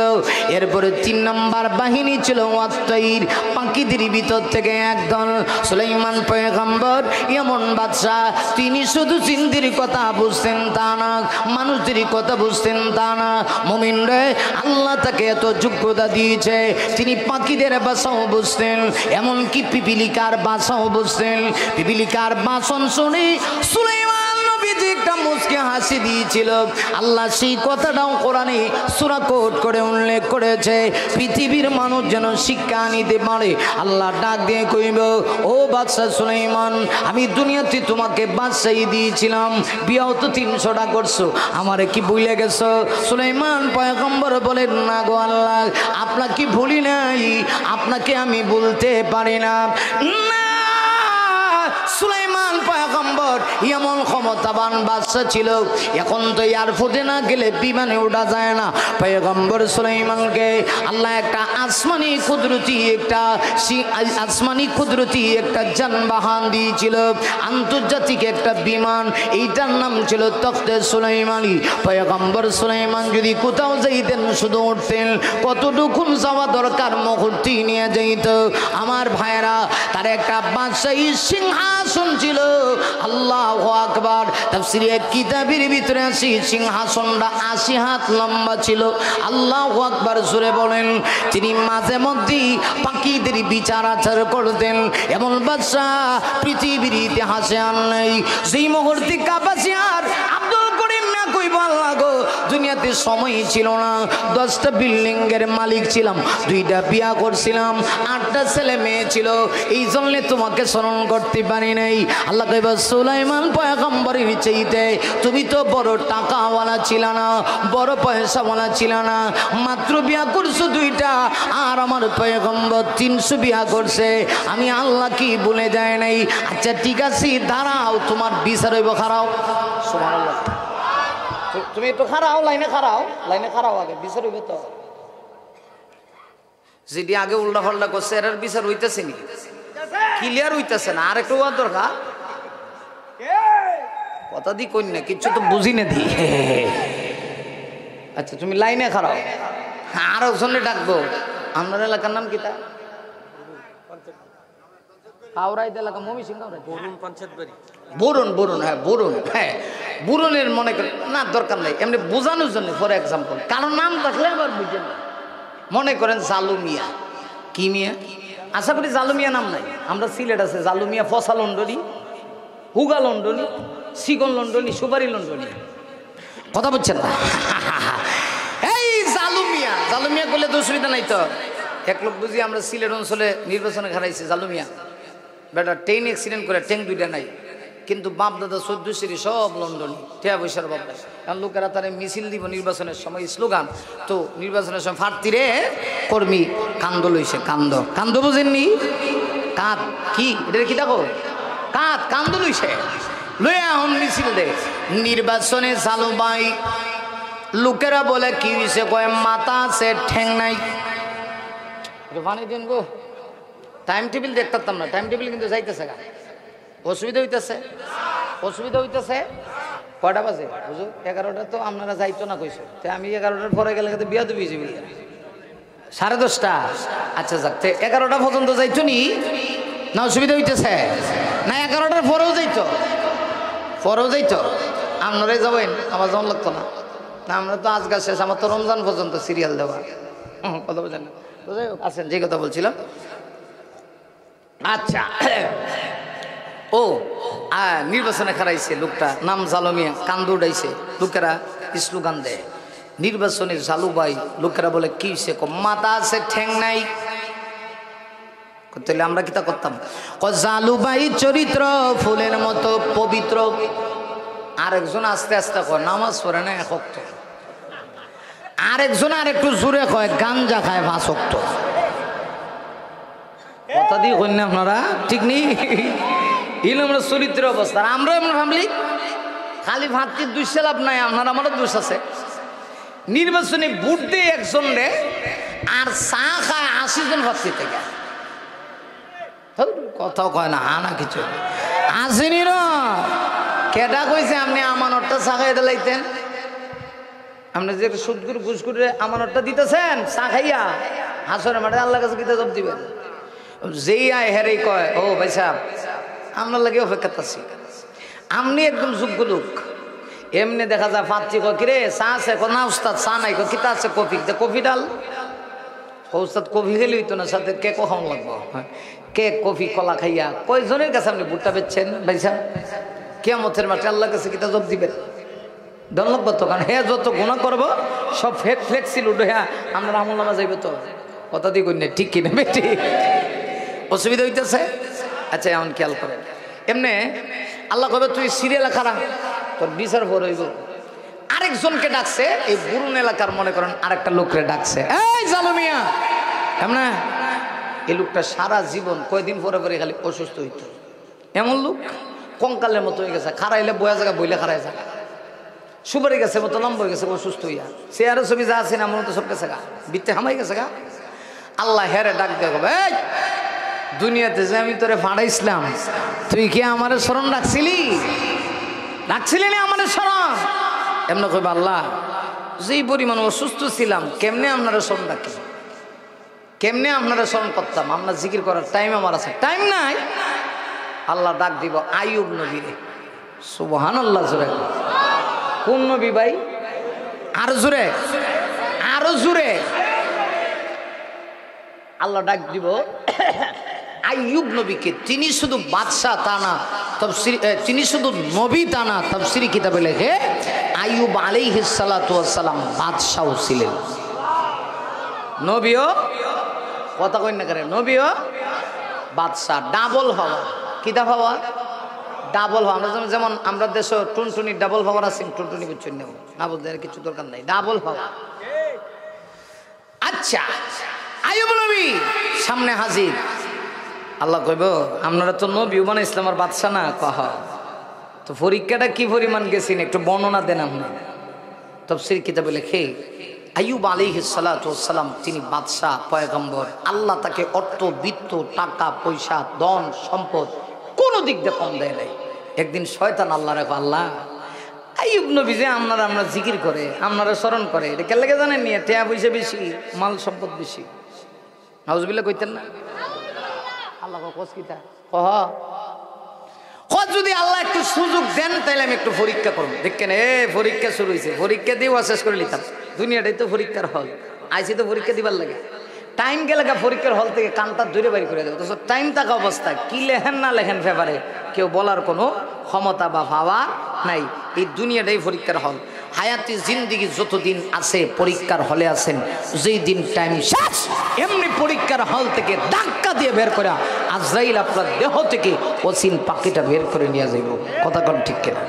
এরপরে 3 নম্বর বাহিনী ছিল ওয়াত-তাইর, পাখিদের ভিতর থেকে একদল। সুলাইমান পয়গম্বর এমন বাদশা, তিনি শুধু জিনদের কথা বুঝতেন তা না, মানুষদের কথা বুঝতেন তা না। মুমিন রে, আল্লাহ তাকে এত যোগ্যতা দিয়েছে, তিনি পাখিদের ভাষাও বুঝতেন, এমনকি পিপিলিকার ভাষাও বুঝতেন। পিপিলিকার ভাষণ শুনে সুলাইমান নবীজি একটা মুচকি হাসি দিয়েছিল। আল্লাহ সেই কথাটাও কোরআনে সূরা কোট করে উল্লেখ করেছে, পৃথিবীর মানুষ যেন শিক্ষা নিতে পারে। আল্লাহ ডাক দিয়ে কইব, ও বাদশা সুলাইমান, আমি দুনিয়াতে তোমাকে বাদশাহী দিয়েছিলাম, বিয়াও তো 300টা করছো, আমারে কি ভুলে গেছো? সুলাইমান পয়গম্বর বলেন, না গো আল্লাহ, আপনাকে ভুলি নাই, আপনাকে আমি ভুলতে পারি না। সুলাইমান পয়গম্বর এমন ক্ষমতাবান বাদশা ছিল, এখন তো এয়ারপোর্টে না গেলে বিমানে ওঠা যায় না। পয়গম্বর সুলাইমানকে আল্লাহ একটা আসমানি কুদরতি একটা যানবাহন দিয়েছিল, আন্তর্জাতিক একটা বিমান, এইটার নাম ছিল তখতে সুলাইমানি। পয়গম্বর সুলাইমান যদি কোথাও যাইতেন শুধু উঠতেন, কতটুকুন যাওয়া দরকার মুহূর্তেই নিয়ে যাইত। আমার ভাইরা, তার একটা বাদশাহী সিংহাসন ছিল। আল্লাহু আকবার। তাফসীরে কিতাবের ভিতরে আছে সিংহাসনটা 80 হাত লম্বা ছিল। আল্লাহু আকবার জোরে বলেন। তিনি মাঝে মধ্যে পাখিদের বিচার আচার করতেন, এমন বাদশা পৃথিবীর ইতিহাসে আর নেই। যেই মুহূর্তে কাপাসিয়ার আব্দুল করিম না কইব, আল্লাহ গো, দুনিয়াতে সময় ছিল না, 10টা বিল্ডিং এর মালিক ছিলাম, 2টা বিয়া করছিলাম, 8টা ছেলে মেয়ে ছিল, এই জন্য তোমাকে স্মরণ করতে পারি নাই। আল্লাহ কইব, সুলাইমান পয়গম্বরের চাইতে তুমি তো বড় টাকাওয়ালা ছিল না, বড় পয়সাওয়ালা ছিল না, মাত্র বিয়া করছো 2টা, আর আমার পয়গম্বর 300 বিয়া করছে। আমি আল্লাহ কি বলে যায় নাই? আচ্ছা ঠিক আছে, দাঁড়াও, তোমার বিচার হইব, খারাও। সুবহানাল্লাহ। তুমি একটু খারাও, লাইনে খারাও, আগে বিচার হইবে তো। যেটি আগে উল্টা পাল্টা করছে, এর বিচার হইতেছে নি? ক্লিয়ার হইতেছে না, আর একটু হওয়ার দরকার। কথা দি কই না, কিচ্ছু তো বুঝি না দি। আচ্ছা তুমি লাইনে খারাও, আরো জনে ডাকবো। আপনার এলাকার নাম কি? তা হাওড়াইতে এলাকা ময়মনসিংহ বরুণ পঞ্চায়েত বাড়ি, বরুণ। হ্যাঁ বরুণ, হ্যাঁ বরুণের মনে করেন না, দরকার নাই, এমনি বোঝানোর জন্য। ফর এক্সাম্পল, কারো নাম থাকলে আবার বুঝেন না। মনে করেন জালু মিয়া। কি মিয়া? আশা করি জালু মিয়া নাম নাই। আমরা সিলেট আছে জালু মিয়া, ফসা লন্ডনী, হুগা লন্ডনী, সিগন লন্ডনী, সুপারি লন্ডনী। কথা বুঝছেন না? এই জালু মিয়া করলে তো অসুবিধা নাই তো। এক লোক বুঝি আমরা সিলেট অঞ্চলে নির্বাচনে হারাইছি, জালু মিয়া বেটা ট্রেন অ্যাক্সিডেন্ট করে, ট্যাঙ্ক 2টা নাই, কিন্তু বাপ দাদা 14 সিঁড়ি সব লন্ডনী, টিয়া পয়সার বাপ। কারণ লোকেরা তারা মিছিল দিব নির্বাচনের সময়, স্লোগান তো নির্বাচনের সময় ফাটতিরে কর্মী কান্দ লইছে, কান্দ বুঝেননি? কাঁদ কি এটা কি দেখো, কান্দ লইছে, লইয়া এখন মিছিল দে নির্বাচনে। চালু ভাই লোকেরা বলে কি হয়েছে, কয় মাথা আছে ঠ্যাং নাই। পানি দিন গো, টাইম টেবিল দেখতাম না, টাইম টেবিল কিন্তু যাইতেছে গা। অসুবিধা হইতেছে? অসুবিধা হইতেছে? কয়টা বাজে বুঝো? 11টা তো আপনারা যাইতো না কইছো, আমি 11টার পরে গেলে বিয়া দেবি 10:30। আচ্ছা যাক, 11টা পর্যন্ত যাইতো নি না? অসুবিধা হইতেছে না? 11টার পরেও যাইতো? পরেও যাইতো? আপনারাই যাবেন, আমার যেমন লাগতো না। না আমরা তো আজকাল শেষ, আমার তো রমজান পর্যন্ত সিরিয়াল দেওয়া। কথা বলছেন না? আছেন যে কথা বলছিলাম। আচ্ছা, ও নির্বাচনে খারাইছে লোকটা, নাম জালমিয়া, কান্দু উড়াইছে লোকেরা, স্লোগান দেয় নির্বাচনের জালুবাই। লোকেরা বলে কি সে মাথা আছে ঠ্যাং নাই, তাহলে আমরা কিতা করতাম? জালুবাই চরিত্র ফুলের মতো পবিত্র। আরেকজন আস্তে আস্তে কয় নামাজ পড়ে না 1 ওয়াক্ত। আরেকজন আর একটু জোরে কয় গাঞ্জা খায় 5 ওয়াক্ত। কথা দিয়ে কই না আপনারা? ঠিক নেই? এই আমরা চরিত্রের অবস্থা। আমরা এমন ফ্যামিলি খালি ভাতটির দুইশে লাভ নাই, আপনার আমারও দোষ আছে। নির্বাচনে ভোট দিয়ে একজন রে আর চা খায় 80 জন ভাবছি থেকে। কথাও কয় না, না কিছু আসেনি না। কেটা কইছে আপনি আমানতটা চা খাইয়ে দিলাইতেন? আপনি যে সুদগুর ঘুষগুরে আমানতটা দিতেছেন চা খাইয়া, হাসরে মাঠে আল্লাহর কাছে কিতা জব দিবেন? যেই আয় হেরেই কয় ও ভাই সাহেব আপনার লাগে অপেক্ষা আছি, আপনি একদম যোগ্য লোক। এমনি দেখা যায় পাচ্ছি কিরে চা আছে? না উস্তাদ চা নাই। কিতা আছে? কফি। কফি ডাল। উস্তাদ কফি খেলে হইতো না, সাথে কেক খাওয়ান লাগবো। কেক কফি কলা খাইয়া কয়জনের কাছে আপনি ভুট্টা বেচছেন ভাই সাহেব? কিয়ামতের মাঠে আল্লাহর কাছে কিতা জব দিবেন? দল লাগবো তো, কারণ হ্যাঁ যত গুণা করবো সব ফ্লেক্সিল উঠে, হ্যাঁ আমরা আমল নামা যাইবে তো। কথা দিয়ে কই না, ঠিক কিনা বেটি? অসুবিধা হইতেছে? আচ্ছা এমন খেয়াল করেন, এমনি আল্লাহ কবে তুই সিরিয়াল খারাপ তোর বিচার ভর হইব। আরেকজনকে ডাকছে, এই বুরুন এলাকার মনে করেন আরেকটা লোককে ডাকছে, এই জালমিয়া এমনা। এই লোকটা সারা জীবন কয়দিন পরে পরে খালি অসুস্থ হইতো। এমন লোক কঙ্কালের মতো হয়ে গেছে, খারাইলে বয়া জায়গা বইলে খারাই জায়গা, সুপারি গেছে মতো লম্ব হয়ে গেছে অসুস্থ হইয়া। সে আরো ছবি যা আছে না মনে তো সব গেছে গা, বিত্তে হামাই গেছে গা। আল্লাহ হেরে ডাক দেখো, এই দুনিয়াতে যে আমি তোরে ফাড়াইছিলাম, তুই কি আমারে স্মরণ রাখছিলি? রাখছিলি না আমারে স্মরণ? এমন কইবা আল্লাহ যেই পরিমাণ অসুস্থ ছিলাম কেমনে আপনারা স্মরণ রাখি, কেমনে আপনারা স্মরণ করতাম? আপনার জিকির করার টাইম আমার আছে, টাইম নাই। আল্লাহ ডাক দিব আইয়ুব নবীরে। সুবহানাল্লাহ জোরে। কোন নবী ভাই? আরো জোরে, আরো জোরে। আল্লাহ ডাক দিব আইয়ুব নবীকে। তিনি শুধু বাদশাহ তা না, তাফসীর তিনি শুধু নবী তা না, তাফসীর কিতাবে লেখে আইয়ুব আলাইহিস সালাতু ওয়াস সালাম বাদশাও ছিলেন। নবীও কথা কই না করে, নবীও বাদশাহ, ডাবল হওয়া। কিতা হওয়া? ডাবল হওয়া। আমরা যেমন আমরা দেশে টুনটুনি ডাবল হওয়ার আছে, টুনটুনি বুঝছেন না, না বলতে কিছু দরকার নাই, ডাবল হওয়া। আচ্ছা আইয়ুব নবী সামনে হাজির। আল্লাহ কইব আপনারা তো নবী বানাইছিলাম ইসলামের বাদশা না? কহ তো পরীক্ষাটা কি পরিমাণ গেছেন একটু বর্ণনা দেন আপনি। তাফসীর কিতাবে লেখে আইয়ুব আলাইহিস সালাতু ওয়াস সালাম তিনি বাদশাহ পয়গম্বর। আল্লাহ তাকে অর্থ বিত্ত টাকা পয়সা ধন সম্পদ কোনো দিক দিয়ে কম দেয় নাই। একদিন শয়তান আল্লাহ রেখো, আল্লাহ আইয়ুব নবী যে আপনারা আমরা জিকির করে আপনারা স্মরণ করে, এটা কে লেগে জানেন নিয়ে টাকা পয়সা বেশি মাল সম্পদ বেশি, নাউজুবিল্লাহ কইতেন না? আল্লাহ কসকিতা কহ যদি আল্লাহ একটু সুযোগ দেন তাহলে আমি একটু পরীক্ষা করবো। দেখেন এ পরীক্ষা শুরু হয়েছে, পরীক্ষা দিয়ে শেষ করে নিতাম। দুনিয়াটাই তো পরীক্ষার হল, আইসি তো পরীক্ষা দিবার লাগে। টাইম গেলে পরীক্ষার হল থেকে কানটা দূরে বাড়ি করে দেবো। তো টাইম থাকা অবস্থায় কি লেখেন না লেখেন পেপারে কেউ বলার কোনো ক্ষমতা বা ভাবা নাই। এই দুনিয়াটাই পরীক্ষার হল। হায়াতি জিন্দিগি যতদিন আছে পরীক্ষার হলে আছেন, যেই দিন টাইম শেষ এমনি পরীক্ষার হল থেকে ধাক্কা দিয়ে বের করে আজরাইল আপনার দেহ থেকে অসীম পাখিটা বের করে নিয়ে যাইব। কথা কোন ঠিক কিনা?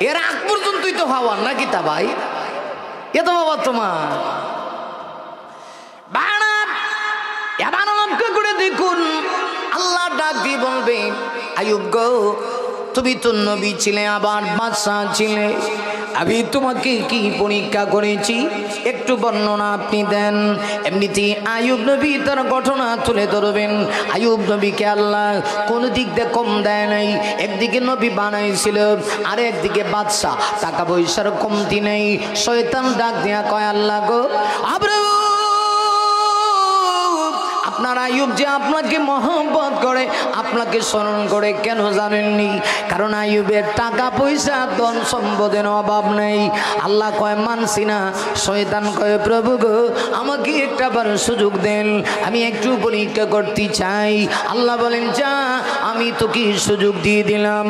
এর আগ পর্যন্তই তো ভাবার নাকি তা ভাই? এ তো বাবা তোমার করে দেখুন আল্লাহ ডাক দিয়ে বলবে আইয়ুব গো তুমি তো নবী ছিলে আবার বাদশাহ ছিলে, আমি তোমাকে কি পরীক্ষা করেছি একটু বর্ণনা আপনি দেন। এমনিতেই আইয়ুব নবী তার ঘটনা তুলে ধরবেন। আইয়ুব নবীকে আল্লাহ কোন দিক দিয়ে কম দেয় নাই। একদিকে নবী বানাইছিল, আর একদিকে বাদশা, টাকা পয়সার কমতি নেই। শয়তান ডাক দিয়া কয়, আল্লাহ গো আপনার আইয়ুব যে আপনাকে মহব্বত করে, আপনাকে স্মরণ করে, কেন জানেননি? কারণ আইয়ুবের টাকা পয়সা ধন সম্পদের অভাব নেই। আল্লাহ কয় মানছি না। শয়তান কয়, প্রভু গো আমাকে একটা বার সুযোগ দেন, আমি একটু পরীক্ষা করতে চাই। আল্লাহ বলেন, যা, আমি তোকে সুযোগ দিয়ে দিলাম।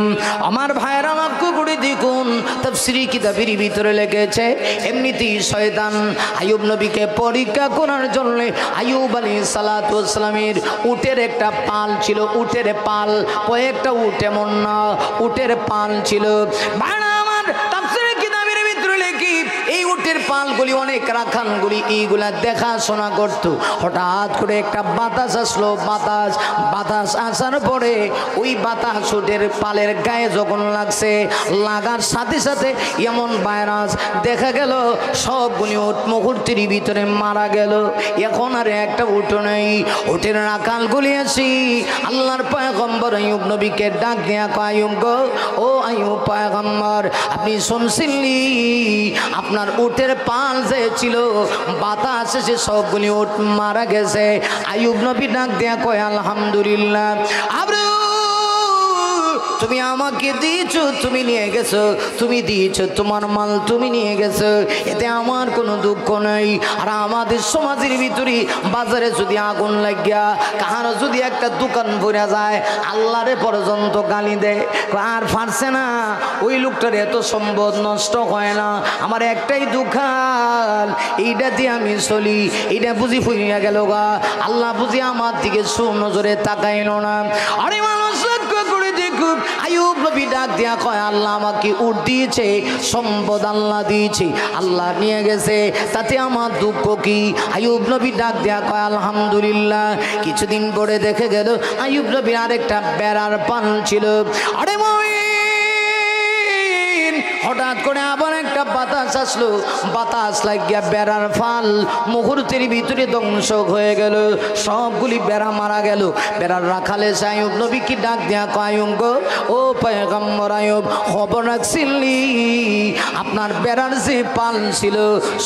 আমার ভাইয়েরা লক্ষ্য করে দেখুন, তাফসীরি কিতাবের ভিতরে লেগেছে এমনিতেই শয়তান আইয়ুব নবীকে পরীক্ষা করার জন্য আইয়ুব আলাইহিস সালাতু ওয়াস সালামের উটের একটা পাল ছিল। উটের পাল, কয়েকটা উট এমন না, উটের পাল ছিল। ভাইরা আমার, তাফসীরে কিতাবের ভিতরে লেখি এই উটের পালগুলি অনেক রাখালগুলি এইগুলা দেখাশোনা করতো। হঠাৎ করে একটা বাতাস আসলো। বাতাস আসার পরে ওই বাতাস উটের পালের গায়ে যখন লাগছে, লাগার সাথে সাথে এমন ভাইরাস দেখা গেল সবগুলি উট মুহূর্তের ভিতরে মারা গেল। এখন আর একটা উট নেই। উটের রাখালগুলি আসি আল্লাহর পয়গম্বর আইয়ুব নবীকে ডাক দিয়া কয়, আইয়ুব গো, ও আইয়ুব পয়গম্বর, আপনি শুনছিলি আপনার উটের পাল যে ছিল বাতাস এসে সবগুলি উট মারা গেছে। আইয়ুব নবী ডাক দিয়া কয়, আলহামদুলিল্লাহ, তুমি আমাকে দিয়েছো, তুমি নিয়ে গেছো, তুমি দিয়েছো তোমার মাল, তুমি নিয়ে গেছো, এতে আমার কোনো দুঃখ নেই। আর আমাদের সমাজের ভিতরে বাজারে যদি আগুন লাগিয়া কাহার যদি একটা দোকান ভরে যায়, আল্লাহরে পর্যন্ত গালি দেয়, আর পারছে না ওই লোকটার এত সম্পদ নষ্ট হয় না, আমার একটাই দোকান, এইটা দিয়ে আমি চলি, এইটা বুঝি ফুরিয়া গেল গা, আল্লাহ বুঝি আমার দিকে সুনজরে তাকাইল না। আরে মানুষ করে দেখুন, আইয়ুব নবী ডাক দিয়া কয়, আল্লাহ আমাকে উট দিয়েছে, সম্পদ আল্লাহ দিয়েছে, আল্লাহ নিয়ে গেছে, তাতে আমার দুঃখ কি? আইয়ুব নবী ডাক দিয়া কয়, আলহামদুলিল্লাহ। কিছুদিন পরে দেখে গেল আইয়ুব নবী আরেকটা বেড়ার পাল ছিল। আরে হঠাৎ করে আবার একটা বাতাস আসলো। বাতাস লাগিয়া বেড়ার ফাল মুহূর্তের ভিতরে ধ্বংস হয়ে গেল, সবগুলি বেড়া মারা গেল। বেড়ার রাখালে আইয়ুব নবী কি ডাক দিয়া কয়, আইয়ুব গো, ও পয়গম্বর আইয়ুব, খবর রাখছিলি আপনার বেড়ার যে পাল ছিল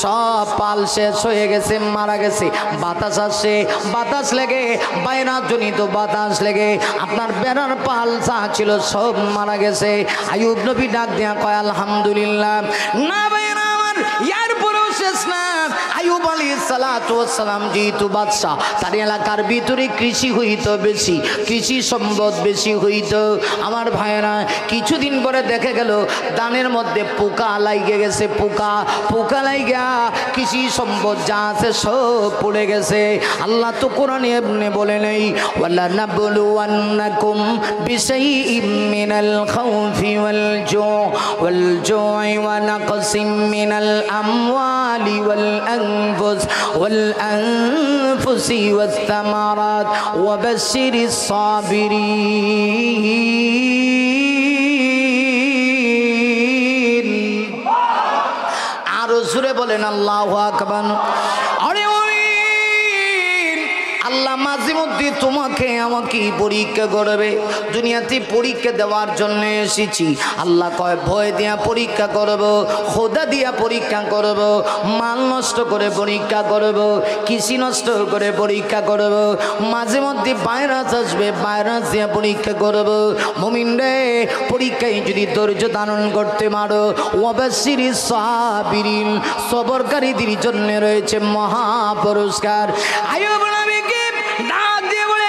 সব পাল শেষ হয়ে গেছে, মারা গেছে। বাতাস আসছে, বাতাস লেগে, বাইরা জনিত বাতাস লেগে আপনার বেড়ার পাল যা ছিল সব মারা গেছে। আইয়ুব নবী ডাক দিয়া কয়, আলহামদুলিল্লাহ। না ভাইরা আমার, ইয়ার পরেও শেষ না। আইয়ুব আলাইহিস সালাতু ওয়াস সালাম যেহেতু বাদশা, তার এলাকার ভিতরে কৃষি হইতো বেশি, কৃষি সম্পদ বেশি হইতো। আমার ভাইরা, কিছুদিন পরে দেখে গেল ধানের মধ্যে পোকা লাগে গেছে, পোকা লাইগা কৃষি সম্পদ যা আছে সব পড়ে গেছে। আল্লাহ তো কোরআনে এমনি বলে নেই, ওয়ালা নাবলুওয়ান্নাকুম বিশাইইম মিনাল খাউফি ওয়াল জু'i ওয়া নাকসিম মিনাল আমওয়ালি ওয়াল আনফুসি ওয়াস সামারাত ওয়া বাশশিরিস সাবিরিন। আরো জোরে বলেন আল্লাহু আকবার। আরে আল্লাহ মাঝে মধ্যে তোমাকে আমাকে পরীক্ষা করবে। দুনিয়াতে পরীক্ষা দেওয়ার জন্য এসেছি। আল্লাহ কয়, ভয় দিয়া পরীক্ষা করব, খোদা দিয়া পরীক্ষা করব, মাল নষ্ট করে পরীক্ষা করব, কৃষি নষ্ট করে পরীক্ষা করব, মাঝে মধ্যে ভাইরাস আসবে, ভাইরাস দিয়া পরীক্ষা করব। মুমিন রে, পরীক্ষায় যদি ধৈর্য ধারণ করতে পারো, ওয়াবাশশিরিস সাবিরিন, সবরকারীদের জন্য রয়েছে মহা পুরস্কার। আইয়ুব নবীকে ডাক দিয়ে বলে,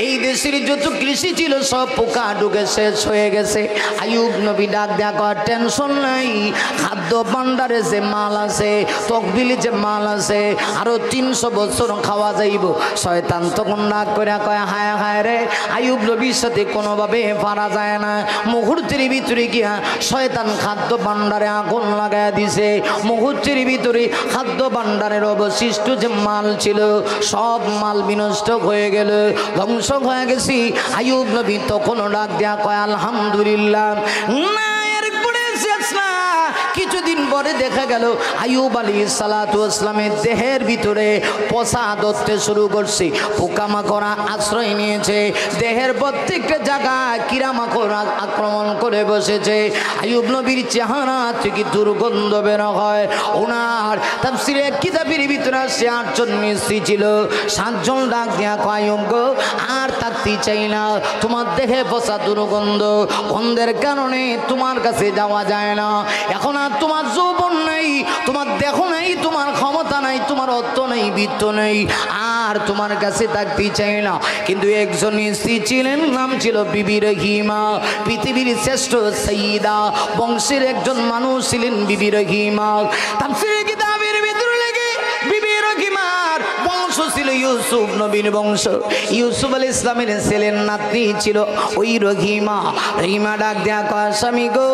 এই দেশের যত কৃষি ছিল সব পোকা ঢুকে শেষ হয়ে গেছে। আইয়ুব নবী ডাক দেয়া কর, টেনশন নাই, খাদ্য ভান্ডারে যে মাল আছে, তকবিলে যে মাল আছে, আরো 300 বছর খাওয়া যাইব। শয়তান তখন ডাক করে কয়, হায় হায় রে, আইয়ুব নবীর সাথে কোনোভাবে পারা যায় না। মুহূর্তের ভিতরে গিয়া শয়তান খাদ্য ভান্ডারে আগুন লাগায় দিছে। মুহূর্তের ভিতরে খাদ্য ভান্ডারের অবশিষ্ট যে মাল ছিল সব মাল বিনষ্ট হয়ে গেল, ধ্বংস হয়ে গেছি। আইয়ুব নবী তখন ডাক দেয়া কয়, আলহামদুলিল্লাহ। না, এরপরে শেষ না। দিন পরে দেখা গেল আইয়ুব আলাইহিস সালাতু ওয়াস সালামের দেহের ভিতরে পচা ধরতে শুরু করছে, পোকামাকড় আশ্রয় নিয়েছে, দেহের প্রত্যেকটা জায়গায় কিরামাকড় আক্রমণ করে বসেছে। আইয়ুব নবীর চেহারা থেকে দুর্গন্ধ বের হয়। ওনার তাফসীরে কিতাবের ভিতরে আসছে 8 জন স্ত্রী ছিল, 7 জন ডাক দিয়া কয় আইয়ুব গো আর থাকতে চাই না, তোমার দেহে পচা দুর্গন্ধ, গন্ধের কারণে তোমার কাছে যাওয়া যায় না, এখন আর তোমার যৌবন নেই, তোমার দেহ নেই, তোমার ক্ষমতা নাই, তোমার অর্থ নেই, বিত্ত নেই, আর তোমার কাছে থাকতে চাই না। কিন্তু একজন স্ত্রী ছিলেন, নাম ছিল বিবি রহিমা, পৃথিবীর শ্রেষ্ঠ সাইয়্যিদা, বংশের একজন মানুষ ছিলেন বিবি রহিমা। তাফসীরে কিতাবের ভিতরে লেগে বিবি রহিমার বংশ ছিল ইউসুফ নবীর বংশ। ইউসুফ আলাইহিস সালামের ছেলের নাতনি ছিল ওই রহিমা। রহিমা ডাক দেয়া কয় স্বামী গো,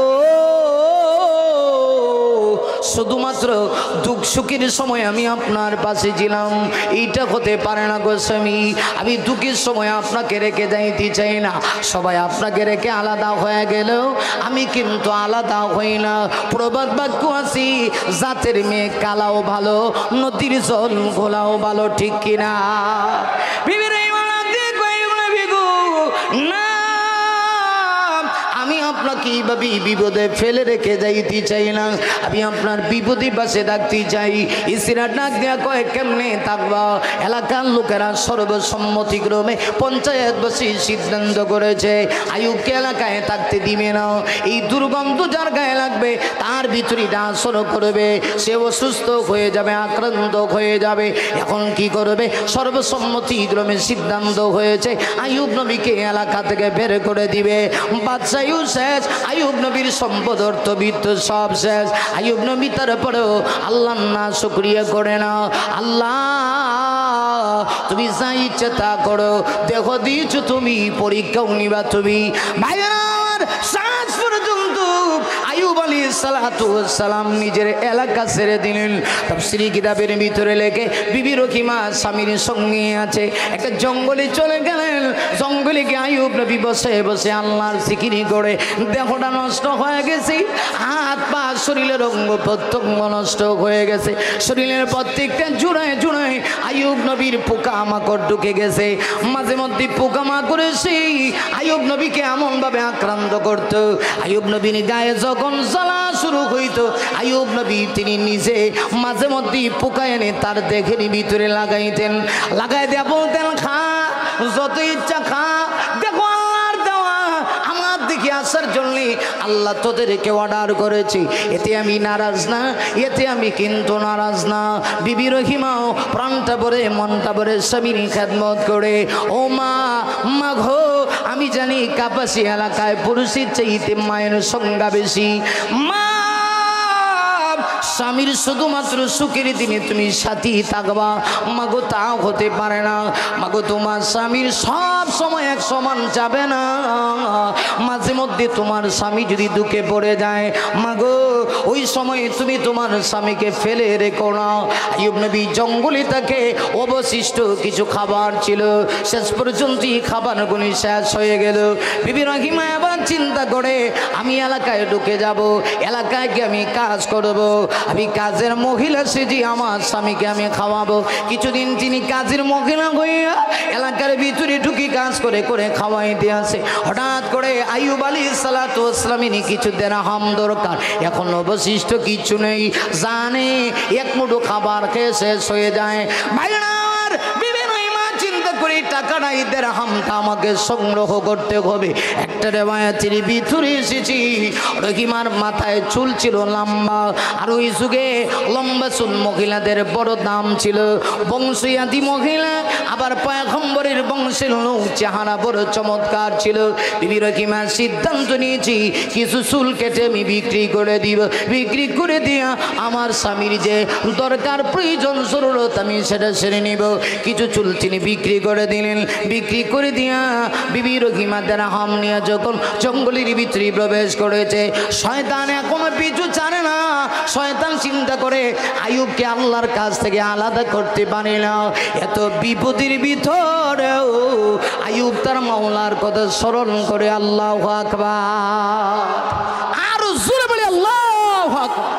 শুধুমাত্র দুঃখ সুখের সময় আমি আপনার পাশে ছিলাম, এইটা হতে পারে না গো স্বামী, আমি দুঃখের সময় আপনাকে রেখে যাইতে চাই না। সবাই আপনাকে রেখে আলাদা হয়ে গেলেও আমি কিন্তু আলাদা হই না। প্রবাদ বাক্য আছে, জাতের মেয়ে কালাও ভালো, নদীর জল ঘোলাও ভালো, ঠিক কিনা? না, আমি আপনাকে এইভাবে বিপদে ফেলে রেখে যাইতে চাই না, আমি আপনার বিপদে পাশে থাকতে চাই। ইসিরা ডাক দেয়া কয় কেমনে থাকবা? এলাকার লোকেরা সর্বসম্মতিক্রমে পঞ্চায়েত বসে সিদ্ধান্ত করেছে আইয়ুবকে এলাকায় থাকতে দিবে না, এই দুর্গন্ধ যার গায়ে লাগবে তার ভিতরে আসর করবে, সে অসুস্থ হয়ে যাবে, আক্রান্ত হয়ে যাবে। এখন কি করবে? সর্বসম্মতিক্রমে সিদ্ধান্ত হয়েছে আইয়ুব নবীকে এলাকা থেকে বের করে দিবে। বাদশা শেষ, আইয়ুব নবীর সম্পদ অর্থবিত্ত সব শেষ। আইয়ুব নবী তারপরেও আল্লাহর না শুকরিয়া করে না। আল্লাহ তুমি যা ইচ্ছা তা করো, দেখো দিয়েছো তুমি, পরীক্ষাও নিবা তুমি। ভাইরা আমার, শেষ পর্যন্ত আইয়ুব আলাইহিস সালাতু ওয়াস সালাম নিজের এলাকা ছেড়ে দিলেন। তাফসীরে কিতাবের ভিতরে লেখে বিবি রহিমা স্বামীর সঙ্গে আছে, একটা জঙ্গলে চলে গেলেন। জঙ্গলে গিয়ে আইয়ুব নবী বসে বসে আল্লাহর জিকির করে দেহটা নষ্ট হয়ে গেছে, হাত পা শরীরের অঙ্গ প্রত্যঙ্গ নষ্ট হয়ে গেছে, শরীরের প্রত্যেকটা জুড়ায় জুড়ায় আইয়ুব নবীর পোকামাকড় ঢুকে গেছে। মাঝে মধ্যে পোকামাকড় এসে আইয়ুব নবীকে এমনভাবে আক্রান্ত করত, আইয়ুব নবীর গায়ে যখন জ্বালা শুরু হইতো আইয়ুব নবী তিনি নিজে মাঝে মধ্যে পোকা এনে তার দেহের ভিতরে লাগাইতেন, লাগাই দেয়া বলতেন খা, যত ইচ্ছা খা, দেখো আল্লাহর দেওয়া আমার দিকে আসার জন্য আল্লাহ তোদেরকে অর্ডার করেছি, এতে আমি নারাজ না, এতে আমি কিন্তু নারাজ না। বিবি রহিমাও প্রাণটা ভরে মনটা ভরে স্বামীর খেদমত করে। ও মা, মা ঘো, আমি জানি কাপাসি এলাকায় পুরুষের চাইতে মায়ের সংজ্ঞা বেশি। মা, স্বামীর শুধুমাত্র সুখের দিনে তুমি সাথী থাকবা, মাগো তা হতে পারে না। মাগো তোমার স্বামীর সব সময় এক সমান যাবে না, মাঝে মধ্যে তোমার স্বামী যদি দুঃখে পড়ে যায় মাগো ওই সময় তুমি তোমার স্বামীকে ফেলে রেখো না। আইয়ুব নবী জঙ্গলে তাকে অবশিষ্ট কিছু খাবার ছিল, শেষ পর্যন্ত খাবারগুলি শেষ হয়ে গেল। বিবি রহিমা আবার চিন্তা করে আমি এলাকায় ঢুকে যাব, এলাকায় গিয়ে আমি কাজ করব, আমি কাজের মহিলা সেজি আমার স্বামীকে আমি খাওয়াবো। কিছুদিন তিনি কাজের মহিলা হইয়া এলাকার ভিতরে ঢুকি কাজ করে করে খাওয়াইতে আসে। হঠাৎ করে আইয়ুব আলাইহিস সালাতু ওয়াস সালামের কিছু দিরহাম দরকার, এখন অবশিষ্ট কিছু নেই, জানে এক মুঠো খাবার খেয়ে শেষ হয়ে যায়। ভাইরা আমার, বিবি রহিমা চিন্তা করে টাকা নাই, দিরহামটা আমাকে সংগ্রহ করতে হবে। একটা রিওয়ায়াতের ভিতরে এসেছি রহিমার মাথায় চুল ছিল লম্বা, আর ওই যুগে লম্বা চুল মহিলাদের বড় দাম ছিল। বংশীয়াদি মহিলা, আবার পয়গম্বরের বংশের লোক, চেহারা বড় চমৎকার ছিল। বিবি রহিমা সিদ্ধান্ত নিয়েছি কিছু চুল কেটে আমি বিক্রি করে দিব, বিক্রি করে দিয়া আমার স্বামীর যে দরকার প্রয়োজন জরুরত আমি সেটা সেরে নিব। কিছু চুল তিনি বিক্রি করে দিলেন, বিক্রি করে দিয়া বিবি রহিমা দিরহাম নিয়ে যখন জঙ্গলের ভিতরে প্রবেশ করেছে, শয়তান এখনো পিছু ছাড়ে না। শয়তান চিন্তা করে আইয়ুবকে আল্লাহর কাছ থেকে আলাদা করতে পারে না। এত বিপদের ভিতরেও আইয়ুব তার মাওলার কথা স্মরণ করে আল্লাহু আকবার, আর জোরে বলে আল্লাহু আকবার।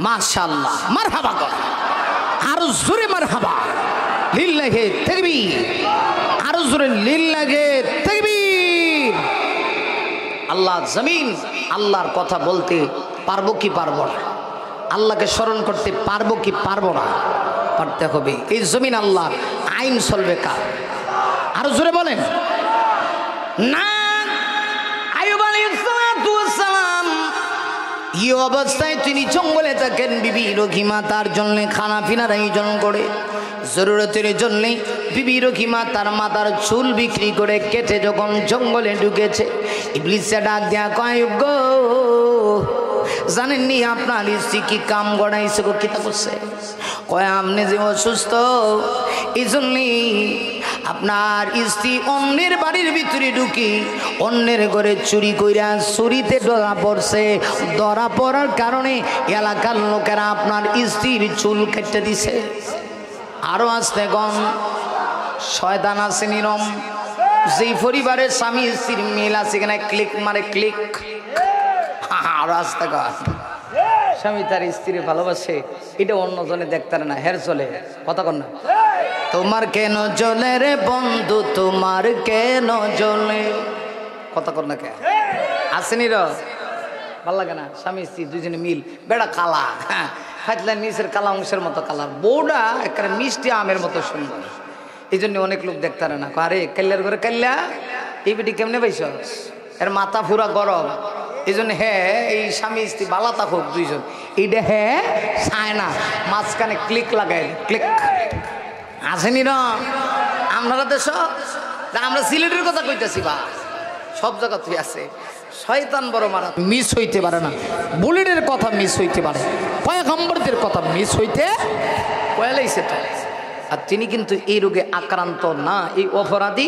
মাশাআল্লাহ, মারহাবা কর, আরো জোরে মারহাবা, লিল্লাহি তাকবীর, আরো জোরে লিল্লাহি তাকবীর। আল্লাহ জমিন, আল্লাহর কথা বলতে পারবো কি পারবো না? আল্লাহকে স্মরণ করতে পারবো কি পারবো না? পারতে হবে। এই জমিন আল্লাহ, আইন চলবে কার? আরো জোরে বলেন না। আইয়ুব আলাইহিস সালাম এই অবস্থায় তিনি জঙ্গলে থাকেন, বিবি রহিমা তার জন্য খানা পিনার আয়োজন করে। জরুরতের জন্য বিবি রহিমা তার মাথার চুল বিক্রি করে কেটে যখন জঙ্গলে ঢুকেছে, ইবলিসে ডাক দেয়া কয়, গো জানেননি আপনার স্ত্রী কি কাম গড়াইছে গো, কিতা করছে? কয় আপনি যে অসুস্থ এই জন্যই আপনার স্ত্রী অন্যের বাড়ির ভিতরে ঢুকি অন্যের ঘরে চুরি কইরা চুরিতে ধরা পড়ছে। ধরা পড়ার কারণে এলাকার লোকেরা আপনার স্ত্রীর চুল কেটে দিছে। আরো আসতে গন শয়তান আছে নিরম, যেই পরিবারের স্বামী স্ত্রীর মিল আছে কিনা ক্লিক মারে ক্লিক। আরো আসতে গন স্বামী তার স্ত্রী ভালোবাসে, এটা অন্যজনে দেখতে না, হের চলে কথা কন না। তোমার কেন জ্বলে রে বন্ধু, তোমার কেন জ্বলে, কথা কর না কে আসেনি র ভাল লাগে না? স্বামী স্ত্রী দুজনে মিল, বেড়া কালা, হ্যাঁ ফাইতলা নিচের কালা অংশের মতো কালার, বউটা একটা মিষ্টি আমের মতো সুন্দর। এই জন্য অনেক লোক দেখতে না, আরে কাল্লার ঘরে কাল্লা এই বেটি কেমনে পাইছ, এর মাথা পুরা গরম। এই জন্য হ্যাঁ এই স্বামী স্ত্রী বালা থাকুক দুইজন, এইটা হ্যাঁ চায় না, মাঝখানে ক্লিক লাগাই ক্লিক। আসেনি না আমরা দেশ, আমরা সিলেটের কথা কইতেছি, বা সব জায়গা তুই আছে। শয়তান বড় মারা মিস হইতে পারে না, বুলেটের কথা মিস হইতে পারে, পয়গম্বরদের কথা মিস হইতে পয়লাইছে তো। আর তিনি কিন্তু এই রোগে আক্রান্ত না, এই অপরাধী।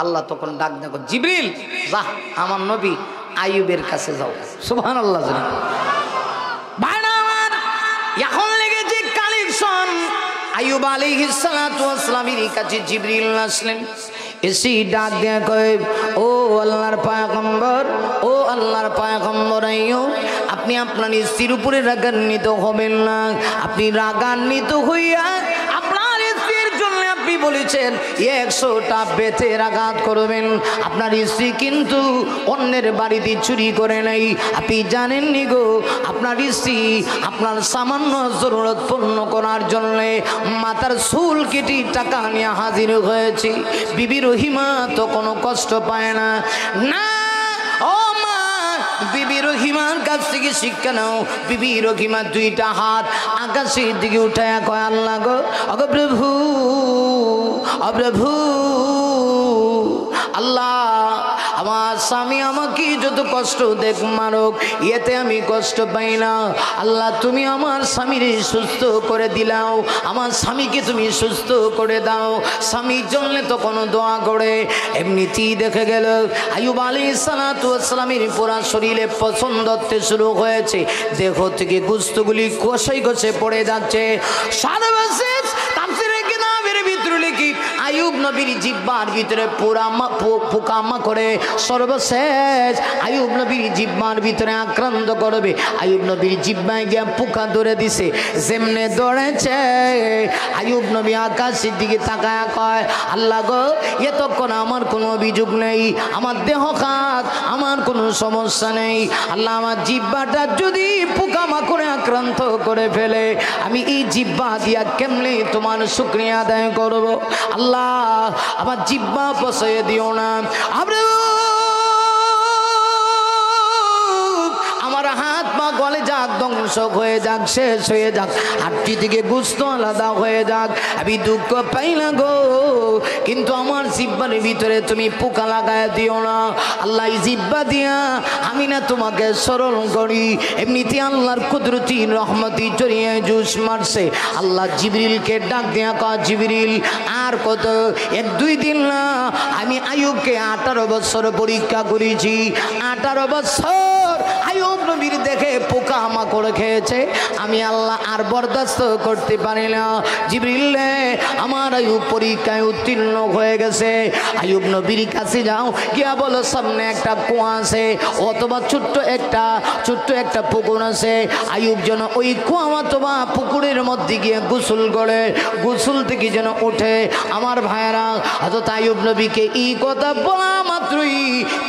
আল্লাহ তখন ডাক দেখো, জিবরিল যা আমার নবী আইয়ুবের কাছে যাও। সুবহানাল্লাহ। এখন লেগেছে কালেকশন। আইয়ুব আলাইহিস সালাতু ওয়াস সালামের কাছে জিবরিল আসলেন, এসে ডাক দেয়া কয়, ও আল্লাহর পয়গম্বর, ও আল্লাহর পয়গম্বর আইয়ুব, আপনি আপনার স্ত্রীর উপরে রাগান্বিত হবেন না। আপনি রাগান্বিত হইয়া আপনার স্ত্রীর জন্য আপনি বলেছেন 100টা বেতের আঘাত করবেন। আপনার স্ত্রী কিন্তু অন্যের বাড়িতে চুরি করে নাই। আপনি জানেননি গো, আপনার স্ত্রী আপনার সামান্য জরুরত পূর্ণ করার জন্য মাথার চুল কেটে টাকা নিয়ে হাজির হয়েছে। বিবি রহিমা তো কোনো কষ্ট পায় না। না ও মা, বিবি রহিমার কাছ থেকে শিক্ষা নাও। বিবি রহিমা দুইটা হাত আকাশের দিকে উঠায় কয়, আল্লাহ গো, অগো প্রভু, অপ্রভু আল্লাহ, আমার স্বামী আমাকে যত কষ্ট দেখ মারুক, এতে আমি কষ্ট পাই না। আল্লাহ তুমি আমার স্বামীর সুস্থ করে দিলাও, আমার স্বামীকে তুমি সুস্থ করে দাও। স্বামীর জন্য তো কোনো দোয়া করে এমনিতেই দেখে গেল আইয়ুব আলাইহিস সালাতু ওয়াস সালামের পুরা শরীরে পছন্দ হতে শুরু হয়েছে। দেহ থেকে গোশতগুলি কষে কষে পড়ে যাচ্ছে। সর্বশেষ তাফসীরে কিতাবের ভিতরে লিখি আইয়ুব নবীর জিহ্বার ভিতরে পুরা পোকামা করে, সর্বশেষ আইয়ুব নবীর জিহ্বার ভিতরে আক্রান্ত করবে। আইয়ুব নবীর জিহ্বায় গিয়ে পোকা ধরে দিছে। যেমনে ধরেছে আইয়ুব নবী আকাশের দিকে তাকায় কয়, আল্লাহ গো, এতক্ষণ আমার কোনো অভিযোগ নেই, আমার দেহ খাত, আমার কোনো সমস্যা নেই। আল্লাহ আমার জিহ্বাটা যদি পোকামা করে আক্রান্ত করে ফেলে, আমি এই জিহ্বা দিয়া কেমনে তোমার শুকরিয়া আদায় করব? আল্লাহ আমার জিহ্বা পছয়ে দিও না। আমার হাত পা গলে যাক, ধ্বংস হয়ে যাক, শেষ হয়ে যাক, হাড্ডি থেকে গোশত আলাদা হয়ে যাক, আমি দুঃখ পাই না গো, কিন্তু আমার জিহ্বার ভিতরে তুমি পোকা লাগায় দিও না। আল্লাহ জিহ্বা দিয়া আমি না তোমাকে স্মরণ করি। এমনিতে আল্লাহর কুদরতি রহমতি জড়িয়ে জুস মারছে। আল্লাহ জিবরিলকে ডাক দিয়া কয়, জিবরিল আর কত, 1-2 দিন না, আমি আইয়ুবকে 18 বছর পরীক্ষা করেছি। 18 বছর আইয়ুব নবীর দেখে পোকা মাকড় খেয়েছে, আমি আল্লাহ আর বরদাস্ত করতে পারি না। জিবরিল আমার আইয়ুব পরীক্ষায় উত্তীর্ণ হয়ে গেছে, আইয়ুব নবীর কাছে যাও, গিয়া বলো সামনে একটা কুয়া আছে অথবা ছোট্ট একটা পুকুর আছে, আইয়ুব যেন ওই কুয়া অথবা পুকুরের মধ্যে গিয়ে গোসল করে, গোসল থেকে যেন ওঠে। আমার ভাইয়েরা, হযরত আইয়ুব নবীকে এই কথা বলা মাত্রই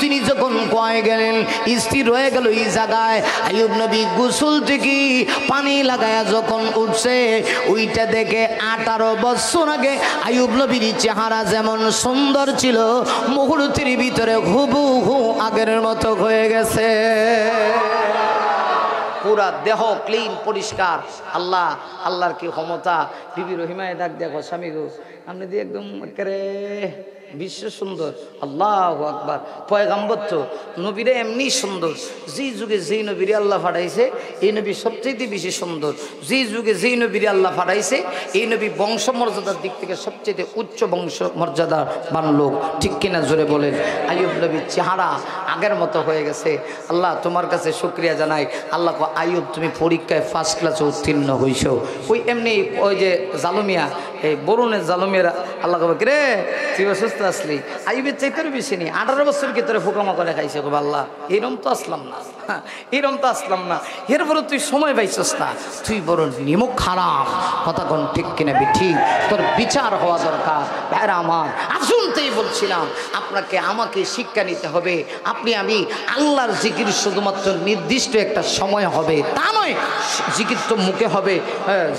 তিনি যখন কুয়ায় গেলেন, স্থির হয়ে গেল এই জায়গায়। আইয়ুব নবী গোসল থেকে পানি লাগায়া যখন উঠছে, ওইটা দেখে 18 বছর আগে আইয়ুব নবীর চেহারা যেমন সুন্দর ছিল, মুহূর্তের ভিতরে হুবহু আগের মতো হয়ে গেছে। পুরা দেহ ক্লিন পরিষ্কার। আল্লাহর কি ক্ষমতা। বিবি রহিমায় ডাক দেখো, স্বামী গো আপনি দিয়ে একদম একেবারে বিশ্ব সুন্দর। আল্লাহু আকবার। পয়গাম্বর তো নবীরা এমনি সুন্দর, যে যুগে যেই নবীরে আল্লাহ পাঠাইছে এই নবী সবচেয়ে বেশি সুন্দর। যে যুগে যেই নবীরে আল্লাহ পাঠাইছে এই নবী বংশ মর্যাদার দিক থেকে সবচেয়ে উচ্চ বংশ মর্যাদার বান লোক। ঠিক কিনা জোরে বলেন। আইয়ুব নবীর চেহারা আগের মতো হয়ে গেছে। আল্লাহ তোমার কাছে শুকরিয়া জানাই। আল্লাহ কো আইয়ুব তুমি পরীক্ষায় ফার্স্ট ক্লাসে উত্তীর্ণ হইছ। ওই এমনি ওই যে জালুমিয়া, এই বরুণের জালুমিয়ারা আল্লাহ কবে রে তুই অসুস্থ আসলি, আইয়ুবের চাইতে বেশি নেই, 18 বছর কি তোরে ফোকামা করে খাইছে গো আল্লাহ। এরম তো আসলাম না, এরপরে তুই সময় পাইছস না, তুই বড় নিমক খারাপ। কথা কোন ঠিক কিনা ঠিক, তোর বিচার হওয়া দরকার। ভাইরা আমার, আসুনতেই বলছিলাম আপনাকে আমাকে শিক্ষা নিতে হবে। আমি আল্লাহর জিকির শুধুমাত্র নির্দিষ্ট একটা সময় হবে তা নয়, জিকির তো মুখে হবে,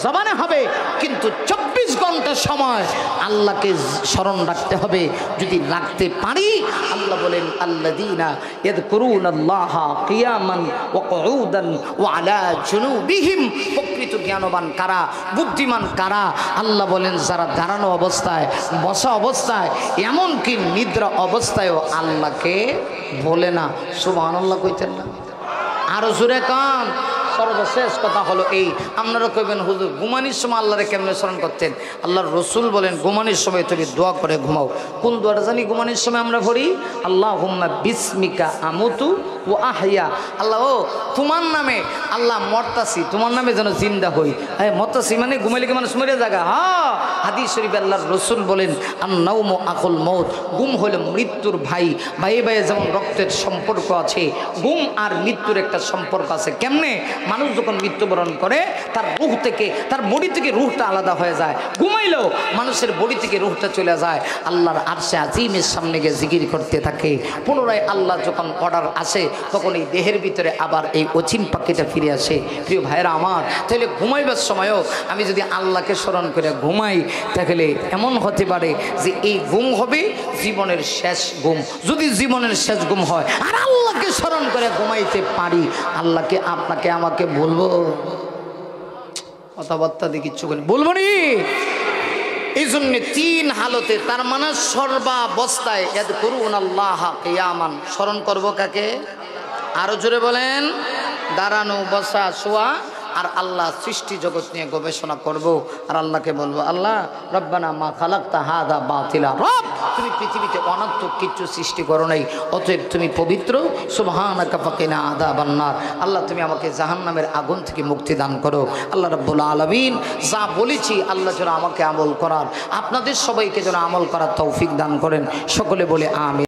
জবানে হবে, কিন্তু 24 ঘন্টা সময় আল্লাহকে স্মরণ রাখতে হবে। যদি রাখতে পারি, আল্লাহ বলেন আল্লাযীনা ইয়াযকুরুনাল্লাহা কিয়ামান ওয়া কুউদান ওয়া আলা জুনুবিহিম। প্রকৃত জ্ঞানবান কারা, বুদ্ধিমান কারা? আল্লাহ বলেন যারা দাঁড়ানো অবস্থায়, বসা অবস্থায়, এমনকি নিদ্রা অবস্থায়ও আল্লাহকে বলে না। সুবহানাল্লাহ কইতেন না? আরো জোরে কান। সর্বশেষ কথা হলো এই, আপনারা কইবেন হুজুর ঘুমানির সময় আল্লাহরে কেমনে স্মরণ করতেন? আল্লাহর রসুল বলেন ঘুমানির সময় তুমি দোয়া করে ঘুমাও। কোন দোয়াটা জানি ঘুমানির সময় আমরা পড়ি? আল্লাহুম্মা বিসমিকা আমুতু ও আহিয়া। আল্লাহ ও তোমার নামে আল্লাহ মরতাছি, তোমার নামে যেন জিন্দা হই। মরতাছি মানে ঘুমাইলে কি মানুষ মরে জায়গা? হ্যাঁ, হাদিস শরীফে আল্লাহর রসুল বলেন আন-নাওমু আকুল মউত। ঘুম হলো মৃত্যুর ভাই। ভাইয়ে যেমন রক্তের সম্পর্ক আছে, ঘুম আর মৃত্যুর একটা সম্পর্ক আছে। কেমনে? মানুষ যখন মৃত্যুবরণ করে তার রূহ থেকে, তার বডি থেকে রূহটা আলাদা হয়ে যায়। ঘুমাইলেও মানুষের বডি থেকে রূহটা চলে যায়, আল্লাহর আরশে আজিমের সামনে গিয়ে জিকির করতে থাকে। পুনরায় আল্লাহ যখন অর্ডার আসে তখন এই দেহের ভিতরে আবার এই অচিন পাখিটা ফিরে আসে। প্রিয় ভাইরা আমার, তাহলে ঘুমাইবার সময়ও আমি যদি আল্লাহকে স্মরণ করে ঘুমাই, তাহলে এমন হতে পারে যে এই ঘুম হবে জীবনের শেষ ঘুম। যদি জীবনের শেষ ঘুম হয় আর আল্লাহকে স্মরণ করে ঘুমাইতে পারি, আল্লাহকে আপনাকে আমাকে বলবো? কথাবার্তা দিয়ে কিচ্ছু বলবো নি। এই জন্য 3 হালতে, তার মানে সর্বাবস্থায় ইয়াযকুরুনাল্লাহা কিয়ামান, স্মরণ করবো কাকে? আরো জোরে বলেন। দাঁড়ানো, বসা, শোয়া, আর আল্লাহ সৃষ্টি জগৎ নিয়ে গবেষণা করব। আর আল্লাহকে বলবো আল্লাহ রব্বানা মা খালাকতা হাযা বাতিলা। রব, তুমি পৃথিবীতে অনর্থক কিচ্ছু সৃষ্টি করো নাই, অতএব তুমি পবিত্র। সুবহানাকা ফাকিনা আযাবান নার। আল্লাহ তুমি আমাকে জাহান্নামের আগুন থেকে মুক্তি দান করো। আল্লাহ রাব্বুল আলামিন যা বলেছি আল্লাহ যেন আমাকে আমল করার, আপনাদের সবাইকে যেন আমল করার তৌফিক দান করেন। সকলে বলে আমিন।